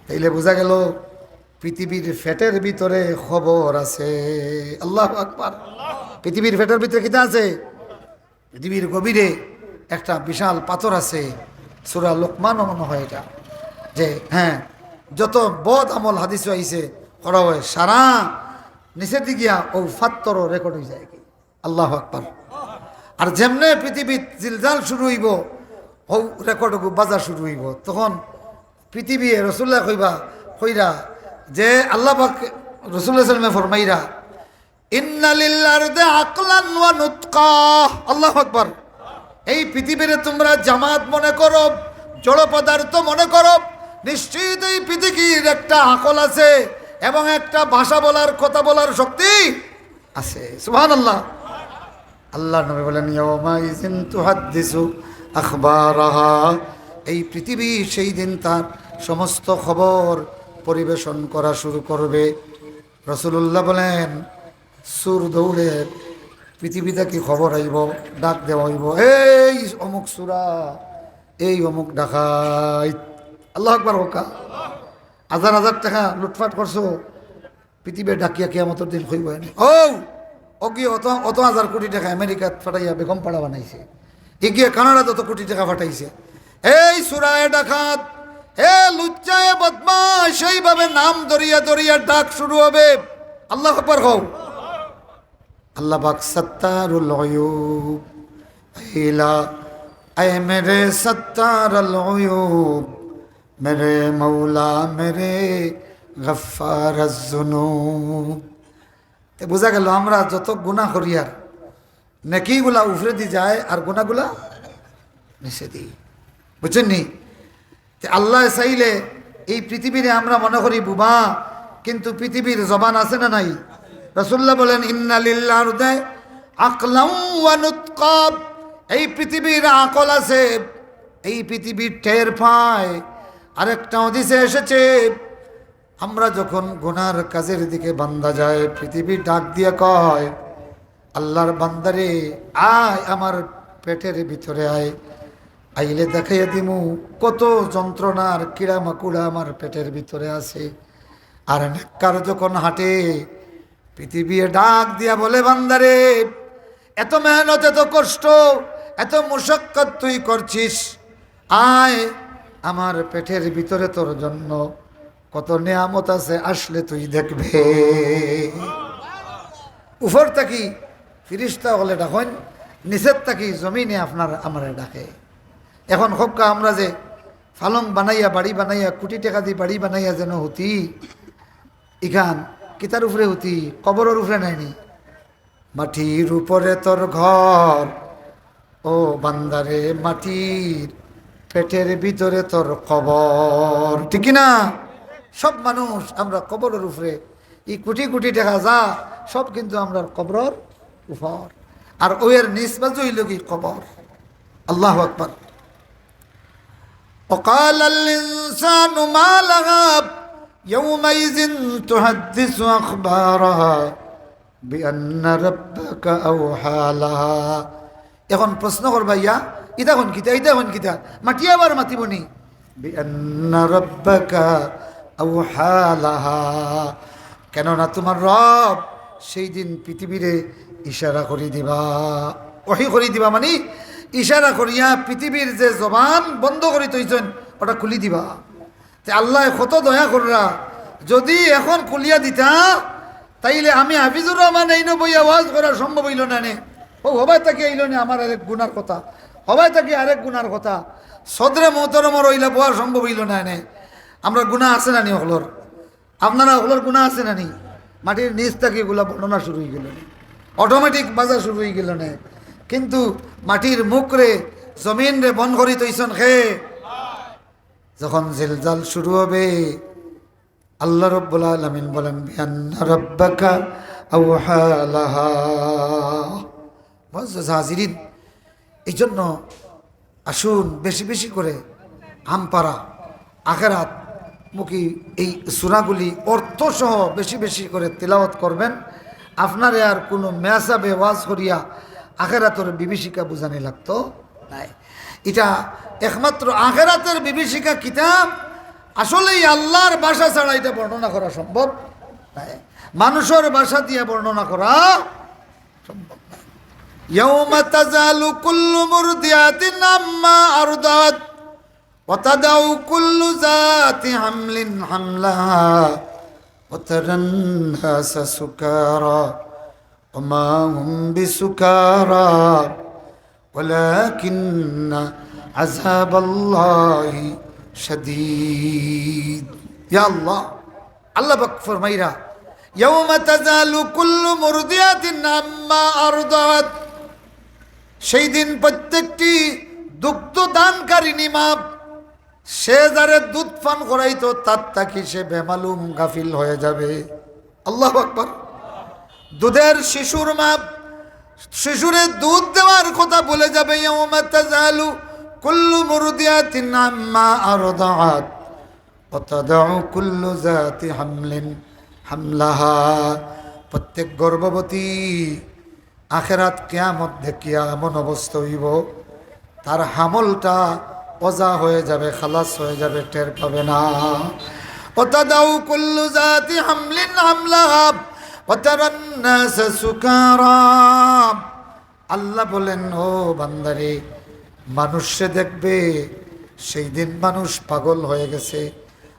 তাইলে বোঝা গেল পৃথিবীর ফেটের ভিতরে খবর আছে। আল্লাহু আকবার। পৃথিবীর ফেটের ভিতরে কিতা আছে? পৃথিবীর গভীরে একটা বিশাল পাথর আছে। সূরা লোকমান মনে হয় এটা, যে হ্যাঁ যত বদ আমল হাদিস আইছে করা হয় সারা নিচের দিকিয়া ও ফাত্তরও রেকর্ড হয়ে যায়। আল্লাহু আকবার। আর যেমনে পৃথিবী জিলজাল শুরু হইব ও রেকর্ড বাজার শুরু হইব, তখন পৃথিবী রাসূলুল্লাহ কইরা যে আল্লাহ পাক রাসূলুল্লাহ সাল্লাল্লাহু আলাইহি ওয়াসাল্লাম ফরমাইরা, ইন্না লিল আরদি আকলান ওয়া নুতকা। আল্লাহু আকবার। এই পৃথিবীরে তোমরা জামাত মনে করো, জড় পদার্থ মনে করো, নিশ্চিত এই পৃথিবীর একটা আকল আছে এবং একটা ভাষা বলার, কথা বলার শক্তি আছে। সুবহানাল্লাহ। আল্লাহ নবী বলেন, ইয়াউমা ইযিন তুহাদ্দিসু আখবারাহা। এই পৃথিবী সেই দিন তার সমস্ত খবর পরিবেশন করা শুরু করবে। রাসূলুল্লাহ বলেন, সুর দৌড়ে পৃথিবীতে কি খবর আইব, ডাক দেওয়া হইব, এই অমুক সূরা, এই অমুক ডাকাত। আল্লাহু আকবার। হোকা হাজার হাজার টাকা লুটপাট করছো, পৃথিবীর ডাকিয়া কিয়ামতের দিন হইব। অগিয়ে অত হাজার কোটি টাকা আমেরিকাত ফাটাইয়া বেগম পাড়া বানাইছে, এগিয়ে কানাডা যত কোটি টাকা ফাটাইছে। এই সূরায়ে ডাকাত, হে লুচ্চায়ে বদমাশ, সেইভাবে নাম দরিয়া দরিয়া ডাক শুরু হবে। আল্লাহু আকবার। হও আল্লাহ পাক সত্তারুল উয়ুব, ইলা আয় মেরে সত্তারুল উয়ুব, মেরে মৌলা মেরে গফফারাজ যুনুব। বোঝা গেল আমরা যত গুনাহ করি আর নেকিগুলা উফরে দি যায় আর গুনাহগুলা নিচে দিই। বুঝছেন নি? আল্লাহ চাইলে এই পৃথিবীরে আমরা মনে করি বুবা, কিন্তু পৃথিবীর জবান আছে না নাই? রাসূলুল্লাহ বলেন, ইন্না লিল আরদি আকলান ওয়া নুতকা। এই পৃথিবীর আকল আছে, এই পৃথিবীর টের পায়। আরেকটা হাদিসে এসেছে, আমরা যখন গুনার কাজের দিকে বান্দা যায়, পৃথিবী ডাক দিয়ে কয়, আল্লাহর বান্দারে আয় আমার পেটের ভিতরে আয়, আইলে দেখাইয়া দিমু কত যন্ত্রণার কিড়া মাকুড়া আমার পেটের ভিতরে আছে। আর নেককার যখন হাঁটে, পৃথিবী ডাক দিয়া বলে, বান্দারে এত মেহনত, এত কষ্ট, এত মুশাক্কাত তুই করছিস, আয় আমার পেটের ভিতরে তোর জন্য কত নিয়ামত আছে, আসলে তুই দেখবে। উপর থাকি ফিরিস্তা হলে ডাকেন, নিচের থাকি জমিনে আপনার আমার ডাকে। এখন হক্কা আমরা যে ফালং বানাইয়া, বাড়ি বানাইয়া, কোটি টাকা দিয়ে বাড়ি বানাইয়া যেন হতি, ইখান কিতার উপরে হতি, কবরের উপরে নাইনি। মাটির উপরে তোর ঘর, ও বান্দারে মাটির পেটের ভিতরে তোর কবর। ঠিক না? সব মানুষ আমরা কবরের উপরে এই কোটি কোটি টাকা যা সব কিন্তু আমরা কবরের উপর, আর ওয়ের নিসবাত হইল কি কবর। আল্লাহু আকবার। وقال الإنسان ما لها يومئذ تحدث أخبارها بأن ربك أوحى لها। এখন প্রশ্ন করবা ইয়া ইটা কোন কিতা, ইটা কোন কিতা, মাটি আবার মাতিবনি। বিআন্না রাব্বাকা আওহা লাহা, কেননা তোমার রব সেই দিন পৃথিবীরে ইশারা করে দিবা, ওহি করে দিবা, মানে ইশারা করিয়া পৃথিবীর যে জবান বন্ধ করে তৈছেন ওটা খুলি দিবা। তে আল্লাহ কত দয়া কররা, যদি এখন খুলিয়া দিতা তাইলে আমি হাফিজুর রহমান এই বই আওয়াজ করা সম্ভব হইল না। নে ও হবাই তাকে আইল না, আমার আরেক গুনার কথা, হবাই তাকে আরেক গুনার কথা, সদরে মোহতরমর হইলা বয়া সম্ভব হইল না। নে আমরা গুণা আছে না নি ওগুলোর, আপনারা ওগুলোর গুণা আছে না নি? মাটির নিচ থেকে এগুলা বর্ণনা শুরু হয়ে গেল, অটোমেটিক বাজা শুরু হয়ে গেল না। কিন্তু মাটির মুখরে জমিন রে বন করি তৈছন খে, যখন জিলজাল শুরু হবে আল্লাহ রাব্বুল আলামিন বলেন বিআন্না রাব্বাকা আওহা লাহা। মুআজ্জাজ হাজিরিন, এই জন্য আসুন বেশি বেশি করে আমপারা আখেরাত মুখী এই সূরাগুলি অর্থসহ বেশি বেশি করে তিলাওয়াত করবেন। আপনারে আর কোনো মেসাবে ওয়াজ করিয়া আখেরাতের বিভীষিকা বুঝানি লাগতো নাই। এটা একমাত্র আখেরাতের বিভীষিকা কিতাব, আসলেই আল্লাহর ভাষা ছাড়া এটা বর্ণনা করা সম্ভব নাই, মানুষের ভাষা দিয়ে বর্ণনা করা সম্ভব নাই। ইয়াউমা তাজালু কুল্লু মুরদিয়াতিন আম্মা আরদাত ওয়া তাদাউ কুল্লু যাতি হামলিন হামলাহা ওয়া তারান নাসা সুকারা ওয়া মা হুম বিসুকারা ওয়ালাকিন আযাবাল্লাহি শাদীদ। ইয়া আল্লাহ, আল্লাহ পাক ফরমাইরা ইয়াউমা তাজালু কুল্লু মুরদিয়াতিন আম্মা আরদাত, সেই দিন প্রত্যেকটি দুগ্ধ দানকারিনী মা সে যারে দুধ পান করাইতো তার তাকি সে বেমালুম গাফিল হয়ে যাবে। আল্লাহু আকবার। দুধের শিশুর মা শিশুরে দুধ দেওয়ার কথা বলে যাবে। ইয়াউমা তাজালু কুল্লু মুরদিয়াতিন আম্মা আরদাত ওয়া তাদাউ কুল্লু যাতি হামলিন হামলাহা, প্রত্যেক গর্ভবতী আখেরাত কিয়ামত দেখিয়া এমন অবস্থা হইব তার হামলটা ওজা হয়ে যাবে, খালাস হয়ে যাবে, টের পাবে না। ওয়া তাদাউ কুল্লু যাতি হামলিন হামলাহা ওয়া তারান নাসা সুকারা। আল্লাহ বলেন, ও বান্দারে, মানুষে দেখবে সেই দিন মানুষ পাগল হয়ে গেছে।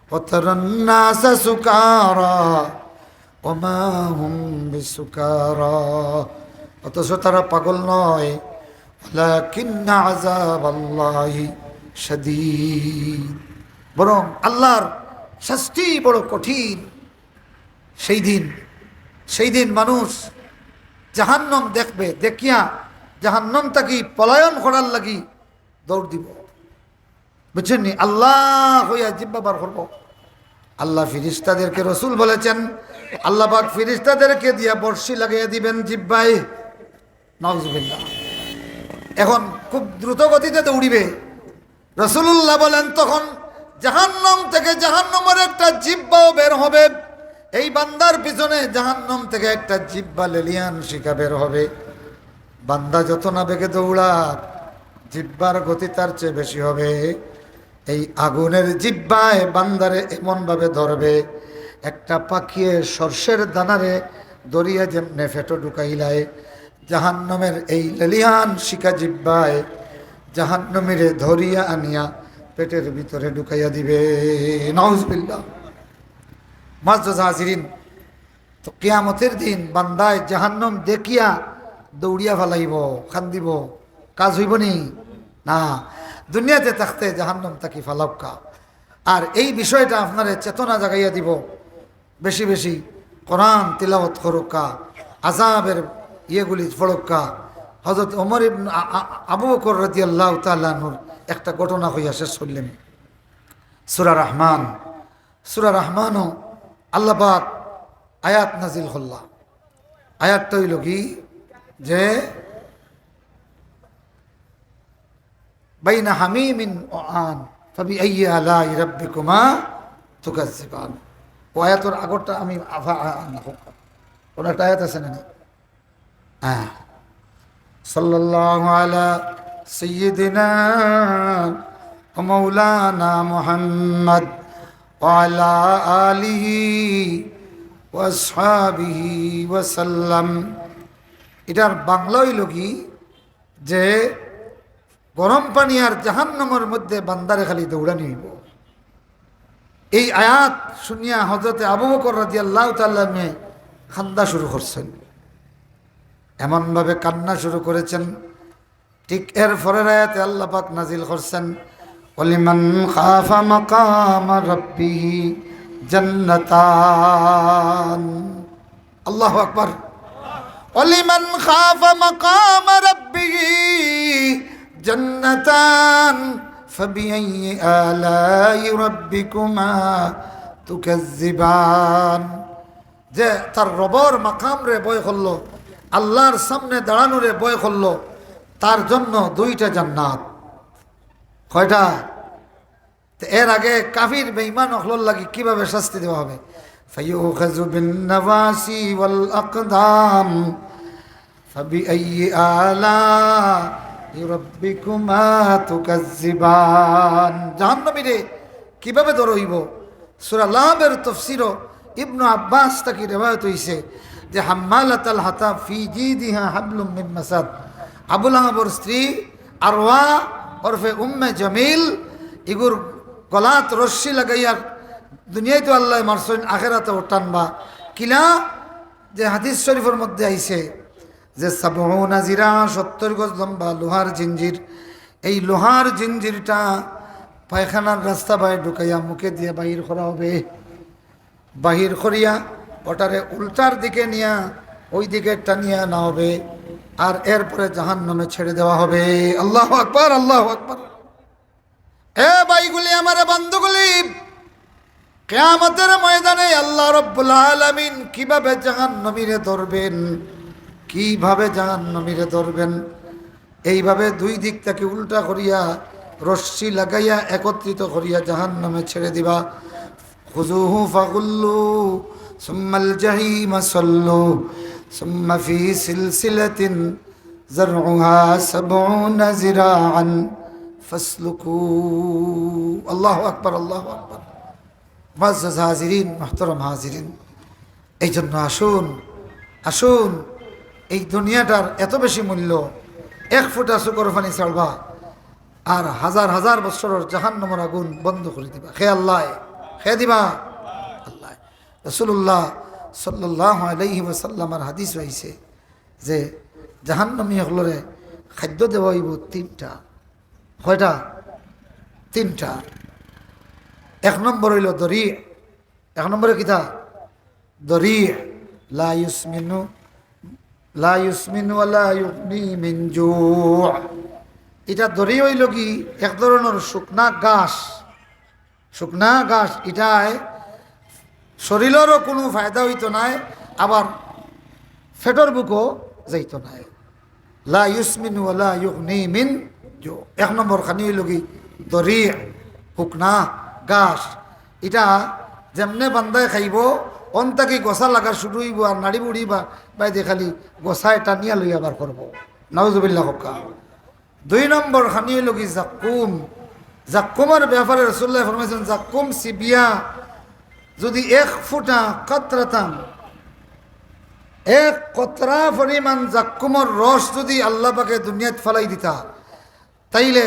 ওয়া তারান নাসা সুকারা ওয়া মা হুম বিসুকারা, অথচ তারা পাগল নয়। ওয়ালাকিন্না আযাবাল্লাহি শাদীদ, বরং আল্লাহর শাস্তি বড় কঠিন। সেই দিন মানুষ জাহান্নাম দেখবে, দেখিয়া জাহান্নাম তাকে পলায়ন করার লাগি দৌড় দিব, বুঝছেন নি? আল্লাহ হইয়া জিব্বা বার করবো। আল্লাহ ফিরিস্তাদেরকে, রসুল বলেছেন আল্লাহ পাক ফিরিস্তাদেরকে দিয়া বর্ষি লাগাইয়া দিবেন জিব্বায়, নাউজুবিল্লাহ। এখন খুব দ্রুত গতিতে দৌড়িবে। রসুল্লাহ বলেন তখন জাহান্নাম থেকে জাহান্নামের একটা জিব্বাও বের হবে। এই বান্দার পিছনে জাহান্নাম থেকে একটা জিব্বা লেলিয়ান শিকা বের হবে। বান্দা যত না বেগে দৌড়াক, জিব্বার গতি তার চেয়ে বেশি হবে। এই আগুনের জিব্বায় বান্দারে এমনভাবে ধরবে, একটা পাখিয়ে সর্ষের দানারে দরিয়া যেমনে ফেটো ঢুকাইলায়, জাহান্নামের এই লেলিয়ান শিকা জিব্বায় জাহান্নামীরে ধরিয়া আনিয়া পেটের ভিতরে ঢুকাইয়া দিবে। নাউজুবিল্লাহ। মুআজ্জাজ হাজিরিন, তো কিয়ামতের দিন বান্দায় জাহান্নাম দেখিয়া দৌড়িয়া ফেলাইব, কান্দিব, কাজ হইব নি? না, দুনিয়াতে থাকতে জাহান্নাম তাকি ফালাক্কা। আর এই বিষয়টা আপনার চেতনা জাগাইয়া দিব। বেশি বেশি কোরআন তিলাওয়াত করুকা, আযাবের ইয়েগুলি পড়ুকা। হযরত ওমর ইবনে আবু বকর রাদিয়াল্লাহু তাআলা আনহুর একটা ঘটনা হইয়া শেষ করলেন। সূরা রহমানও আল্লাহ পাক আয়াত নাজিল হল্লা। আয়াতটা হইল কি যে বাইনা হামিমিন ও আন ফাবি আইয়ি আলাই রাব্বিকুমা তুকাজ্জিবান। ও আয়াতের আগরটা আমি ওটা একটা আয়াত আছে না? হ্যাঁ, সাল্লাল্লাহু আলা সাইয়্যিদিনা ওয়া মাওলানা মুহাম্মদ ওয়া আলা আলিহি ওয়া আসহাবিহি ওয়া সাল্লাম। এটার বাংলা হইল কি যে গরম পানি আর জাহান্নামের মধ্যে বান্দারে খালি দৌড়ানি হইব। এই আয়াত শুনিয়া হযরতে আবু বকর রাদিয়াল্লাহু তাআলা আনহু কান্না শুরু করছেন, এমনভাবে কান্না শুরু করেছেন। ঠিক এর পরের আয়াতে আল্লাহ পাক নাজিল করছেন ওয়ালিমান খাফা মাকাম রাব্বিহি জান্নাতান। আল্লাহু আকবার। ওয়ালিমান খাফা মাকাম রাব্বিহি জান্নাতান ফাবিআইয়ি আলাই রাব্বিকুমা তুকাজ্জিবান। যে তার রবর মাকাম রে বয় করলো, আল্লাহর সামনে দাঁড়ানো রে বয় করলো, তার জন্য দুইটা জান্নাত। কয়টা? এর আগে কাফির বেঈমান হলোর লাগি কিভাবে শাস্তি দেওয়া হবে? ফায়ুখাযু বিন নাওয়াসি ওয়াল আকদাম ফাবিআইয়ি আলাই রাব্বিকুমা তুকাজ্জিবান। জাহান্নামীরে কিভাবে ধরইব? সূরা লামের তাফসীর ইবনে আব্বাস থেকে রিওয়ায়াত হইছে যে হাম্মালাতাল হাতাব ফি জিদিহা হাবলুম মিন মাসাদ। আবুল আহাবর স্ত্রী আরওয়া ওরফে উম্মে জামিল ইগুর গলাত রশ্মি লাগাইয়া দুনিয়ায় তো আল্লাহ মারছেন, আখেরাতে টানবা কিলা। যে হাদিস শরীফের মধ্যে আইছে যে ৭০ জিরা ৭০ গজ লম্বা লোহার জিঞ্জির, এই লোহার জিঞ্জিরটা পায়খানার রাস্তা বাই ঢুকাইয়া মুখে দিয়ে বাহির করা হবে। বাহির করিয়া ওটারে উল্টার দিকে নিয়া ওই দিকে টানিয়া না হবে, আর এরপরে জাহান্নামে ছেড়ে দেওয়া হবে। আল্লাহু আকবার, আল্লাহু আকবার। এ ভাইগুলি, আমার বন্ধুগুলি, কিয়ামতের ময়দানে আল্লাহ রাব্বুল আলামিন কিভাবে জাহান্নামীরে ধরবেন, কিভাবে জাহান্নামীরে ধরবেন? এইভাবে দুই দিক থেকে উল্টা করিয়া রশ্মি লাগাইয়া একত্রিত করিয়া জাহান্নামে ছেড়ে দিবা। খুযুহু ফাগুল্লু সুম্মাল জাহিমা সাল্লু সুম্মা ফি সিলসিলাতিন যারউহা ৭০ জিরাআন ফাসলুকু। আল্লাহু আকবার, আল্লাহু আকবার। মুআজ্জাজ হাজিরিন, মুহতারাম হাজিরিন, এই জন্য আসুন আসুন, এই দুনিয়াটার এত বেশি মূল্য, এক ফোঁটা শুকর পানি ছাড়বা আর হাজার হাজার বছরের জাহান্নামের আগুন বন্ধ করে দিবা। খে আল্লাহ, খে দিবা আল্লাহ। রাসূলুল্লাহ সাল্লাল্লাহু আলাইহি ওয়াসাল্লামের হাদিস হইছে যে জাহান্নামী হলরে খাদ্য দেওয়া হইব তিনটা। কয়টা? তিনটা। এক নম্বর হইল দরি। এক নম্বরে কিতা? দরি। লা ইউসমিনু ওয়ালা ইউগনি মিন জু'। এটা দরি হইল কি? এক ধরনের শুকনা ঘাস। শুকনা ঘাস, এটায় শরীরেরও কোনো ফায়দা হইতো নাই, আবার ফেটর বুকও যাইত নাই। লা ইউসমিনু ওয়ালা ইউগনি মিন জু'। এক নম্বর খানি হইল কি? দরি, শুকনা ঘাস। এটা যেমনে বান্দায় খাইব অন্তাকে গোসা লাগা শুরু হইব, আর নাড়ি বুড়ি বা বাইদে খালি গোসায় টানিয়া লইয়া বার করবো। নাউজুবিল্লাহ হক্কা। দুই নম্বর খানি হইল কি? জাক্কুম। জাক্কুমের ব্যাপারে রাসূলুল্লাহ ফরমাইছেন জাক্কুম সিবিয়া যদি এক ফুটা কতরাতাম, এক কতরা পরিমাণ জাক্কুমের রস যদি আল্লাহ পাকে দুনিয়াত ফেলাই দিতা, তাইলে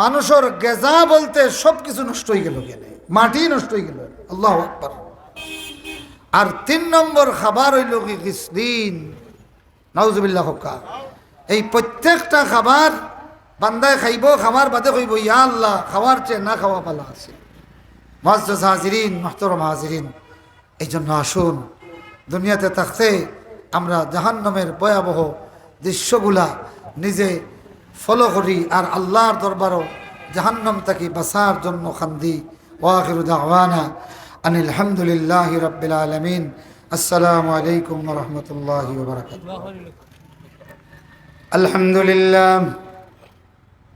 মানুষের গেজা বলতে সব কিছু নষ্ট হয়ে গেল, গেলে মাটি নষ্ট হয়ে গেল। আল্লাহু আকবার। আর তিন নম্বর খাবার হইল কি? গিসলিন। নাউজুবিল্লাহ হক্কা। এই প্রত্যেকটা খাবার বান্দায় খাইব, খাবার বাদে কইব ইয়া আল্লাহ, খাওয়ার চেয়ে না খাওয়া পালা আছে। মুআজ্জাজ হাজিরিন, মুহতারাম হাজিরিন, এই জন্য আসুন দুনিয়াতে থাকতে আমরা জাহান্নামের ভয়াবহ দৃশ্যগুলা নিজে ফলো করি, আর আল্লাহর দরবারও জাহান্নাম থেকে বাঁচার জন্য খান্দি। ওয়া আখিরু দাওয়ানা আনিল হামদুলিল্লাহি রাব্বিল আলামিন। আসসালামু আলাইকুম ওয়া রাহমাতুল্লাহি ওয়া বারাকাতুহু। আলহামদুলিল্লাহ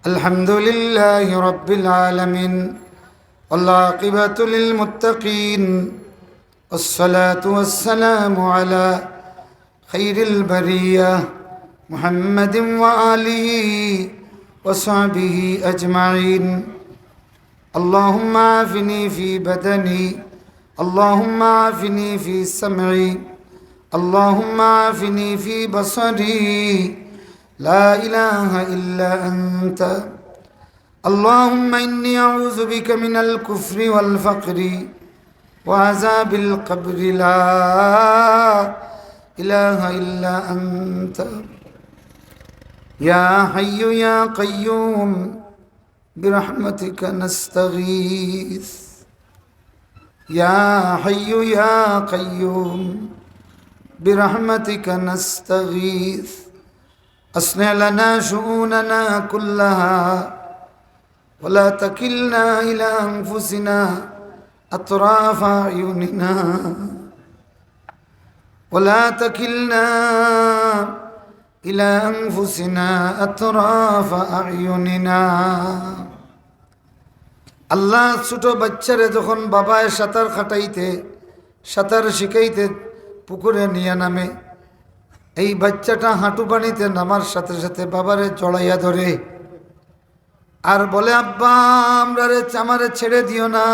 আলহামদুলিল্লাহি রাব্বিল আলামিন ওয়াল আকিবাতু লিল মুত্তাকিন والصلاة والسلام على خير البرية محمد وآله وصحبه أجمعين. اللهم عافني في بدني، اللهم عافني في سمعي، اللهم عافني في بصري، لا إله إلا أنت. اللهم إني أعوذ بك من الكفر والفقر وعذاب القبر، لا إله إلا أنت. يا حي يا قيوم برحمتك نستغيث، يا حي يا قيوم برحمتك نستغيث. أصلح لنا شؤوننا كلها ولا تكلنا إلى أنفسنا أطراف أعيننا، ولا تكلنا إلى أنفسنا أطراف أعيننا. আল্লাহ ছোট বাচ্চারে যখন বাবায় সাঁতার খাটাইতে সাঁতার শিখাইতে পুকুরে নিয়ে নামে, এই বাচ্চাটা হাঁটু পানিতে নামার সাথে সাথে বাবারে জড়াইয়া ধরে আর বলে, আব্বা আমারে ছেড়ে দিও না,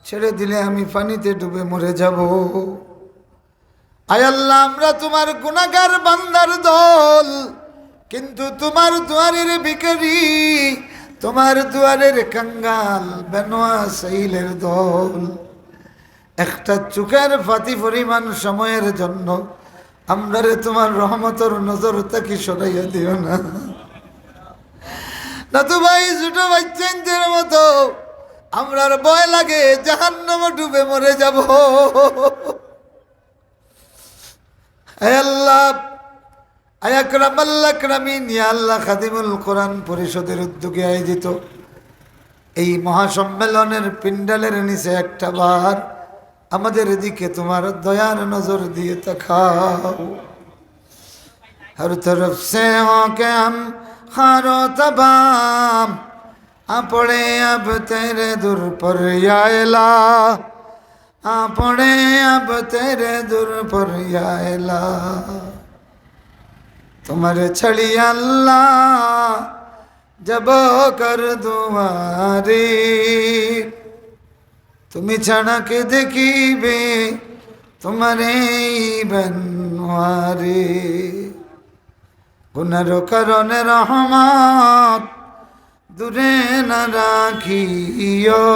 ছেড়ে দিলে আমি পানিতে ডুবে মরে যাব। আয় আল্লাহ, আমরা তোমার গুনাহগার বান্দার দল, কিন্তু তোমার দুয়ারের ভিখারি, তোমার দুয়ারের কাঙ্গাল বেনোয়া সাইলের দল। একটা চোখের ফাতি পরিমাণ সময়ের জন্য আমরারে তোমার রহমতের নজর তাকি সরাইয়া দিও না। দাদু ভাই ছোট বাচ্চাদের মতো আমরার ভয় লাগে জাহান্নামে ডুবে মরে যাব। আয় আল্লাহ, আয় আকরামাল আকরামিন, ইয়া আল্লাহ, খাদিমুল কোরআন পরিষদের উদ্যোগে আয়োজিত এই মহাসম্মেলনের পিন্ডালের নিচে একটা বার আমাদের দিকে তোমার দয়ার নজর দিয়ে তাকাও। हर तरफ से हो के हम खारो तबाम, पड़े अब तेरे दुर पर या इला, पड़े अब तेरे दुर पर या इला। तुम्हारे छड़ी अल्लाह जब कर दुआरी, তুমি ছাড়া কে দেখিবে তোমারে বনওয়ারি। গুনার কারণে রহমত দূরে না রাখিও,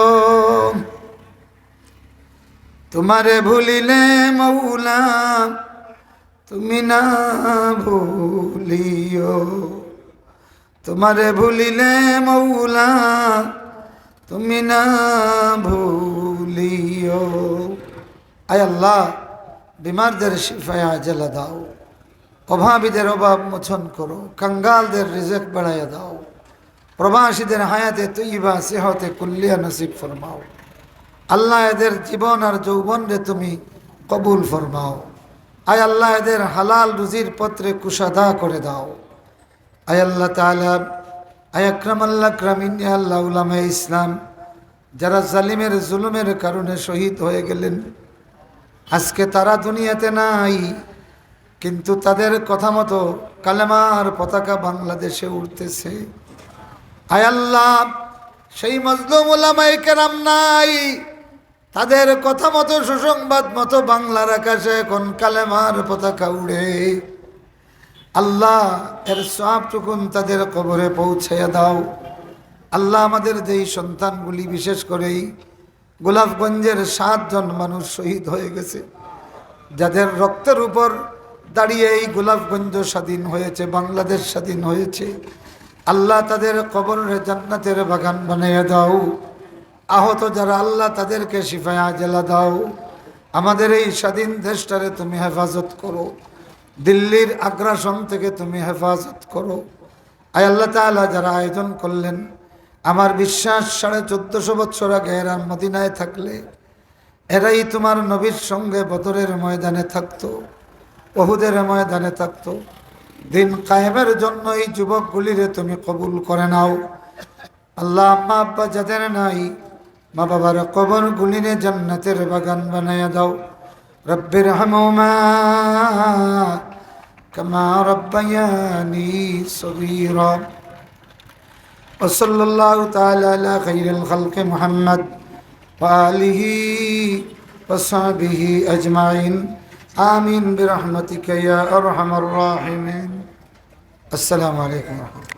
তোমারে ভুলিলে মৌলা তুমি না ভুলিও, তোমারে ভুলিলে মৌলা তুমি না ভুলিও। আয় আল্লাহ, বিমারদের শিফায়ে আজলা দাও, অভাবীদের অভাব মোচন করো, কাঙ্গালদের রিজক বাড়াইয়া দাও, প্রবাসীদের হায়াতে তৈবা সেহতে কুল্লিয়া নসিব ফরমাও। আল্লাহ, এদের জীবন আর যৌবন রে তুমি কবুল ফরমাও। আয় আল্লাহ, এদের হালাল রুজির পত্রে কুশাদা করে দাও। আয় আল্লাহ তাআলা, আয় আকরামাল আকরামিন, ইয়া আল্লাহ, উলামায়ে ইসলাম যারা জালিমের জুলুমের কারণে শহীদ হয়ে গেলেন, আজকে তারা দুনিয়াতে নাই, কিন্তু তাদের কথা মতো কালেমার পতাকা বাংলাদেশে উঠতেছে। আয় আল্লাহ, সেই মজলুম উলামায়ে কেরাম নাই, তাদের কথা মতো সুসংবাদ মতো বাংলার আকাশে এখন কালেমার পতাকা উড়ে। আল্লাহ, এর সওয়াবটুকুন তাদের কবরে পৌঁছাইয়া দাও। আল্লাহ, আমাদের যেই সন্তানগুলি, বিশেষ করেই গোলাপগঞ্জের 7 জন মানুষ শহীদ হয়ে গেছে, যাদের রক্তের উপর দাঁড়িয়ে এই গোলাপগঞ্জ স্বাধীন হয়েছে, বাংলাদেশ স্বাধীন হয়েছে, আল্লাহ তাদের কবরের জান্নাতের বাগান বানিয়ে দাও। আহত যারা, আল্লাহ তাদেরকে শিফায়ে আজলা দাও। আমাদের এই স্বাধীন দেশটারে তুমি হেফাজত করো, দিল্লির আগ্রাসন থেকে তুমি হেফাজত করো। আয় আল্লাহ তাআলা, যারা আয়োজন করলেন, আমার বিশ্বাস 1450 বছর আগে এরা মদিনায় থাকলে এরাই তোমার নবীর সঙ্গে বদরের ময়দানে থাকতো, উহুদের ময়দানে থাকতো। দিন কায়েমের জন্য এই যুবকগুলিরে তুমি কবুল করে নাও। আল্লাহ, মা আব্বা যাদের নাই, মা বাবার কবর গুলিরে জান্নাতের বাগান বানায়া দাও। রব্বির হামহুমা কামা রব্বায়ানি সগীরা। وصلى الله تعالى على خير الخلق محمد وآله وصحبه أجمعين آمين برحمتك يا أرحم الراحمين. السلام عليكم ورحمة الله.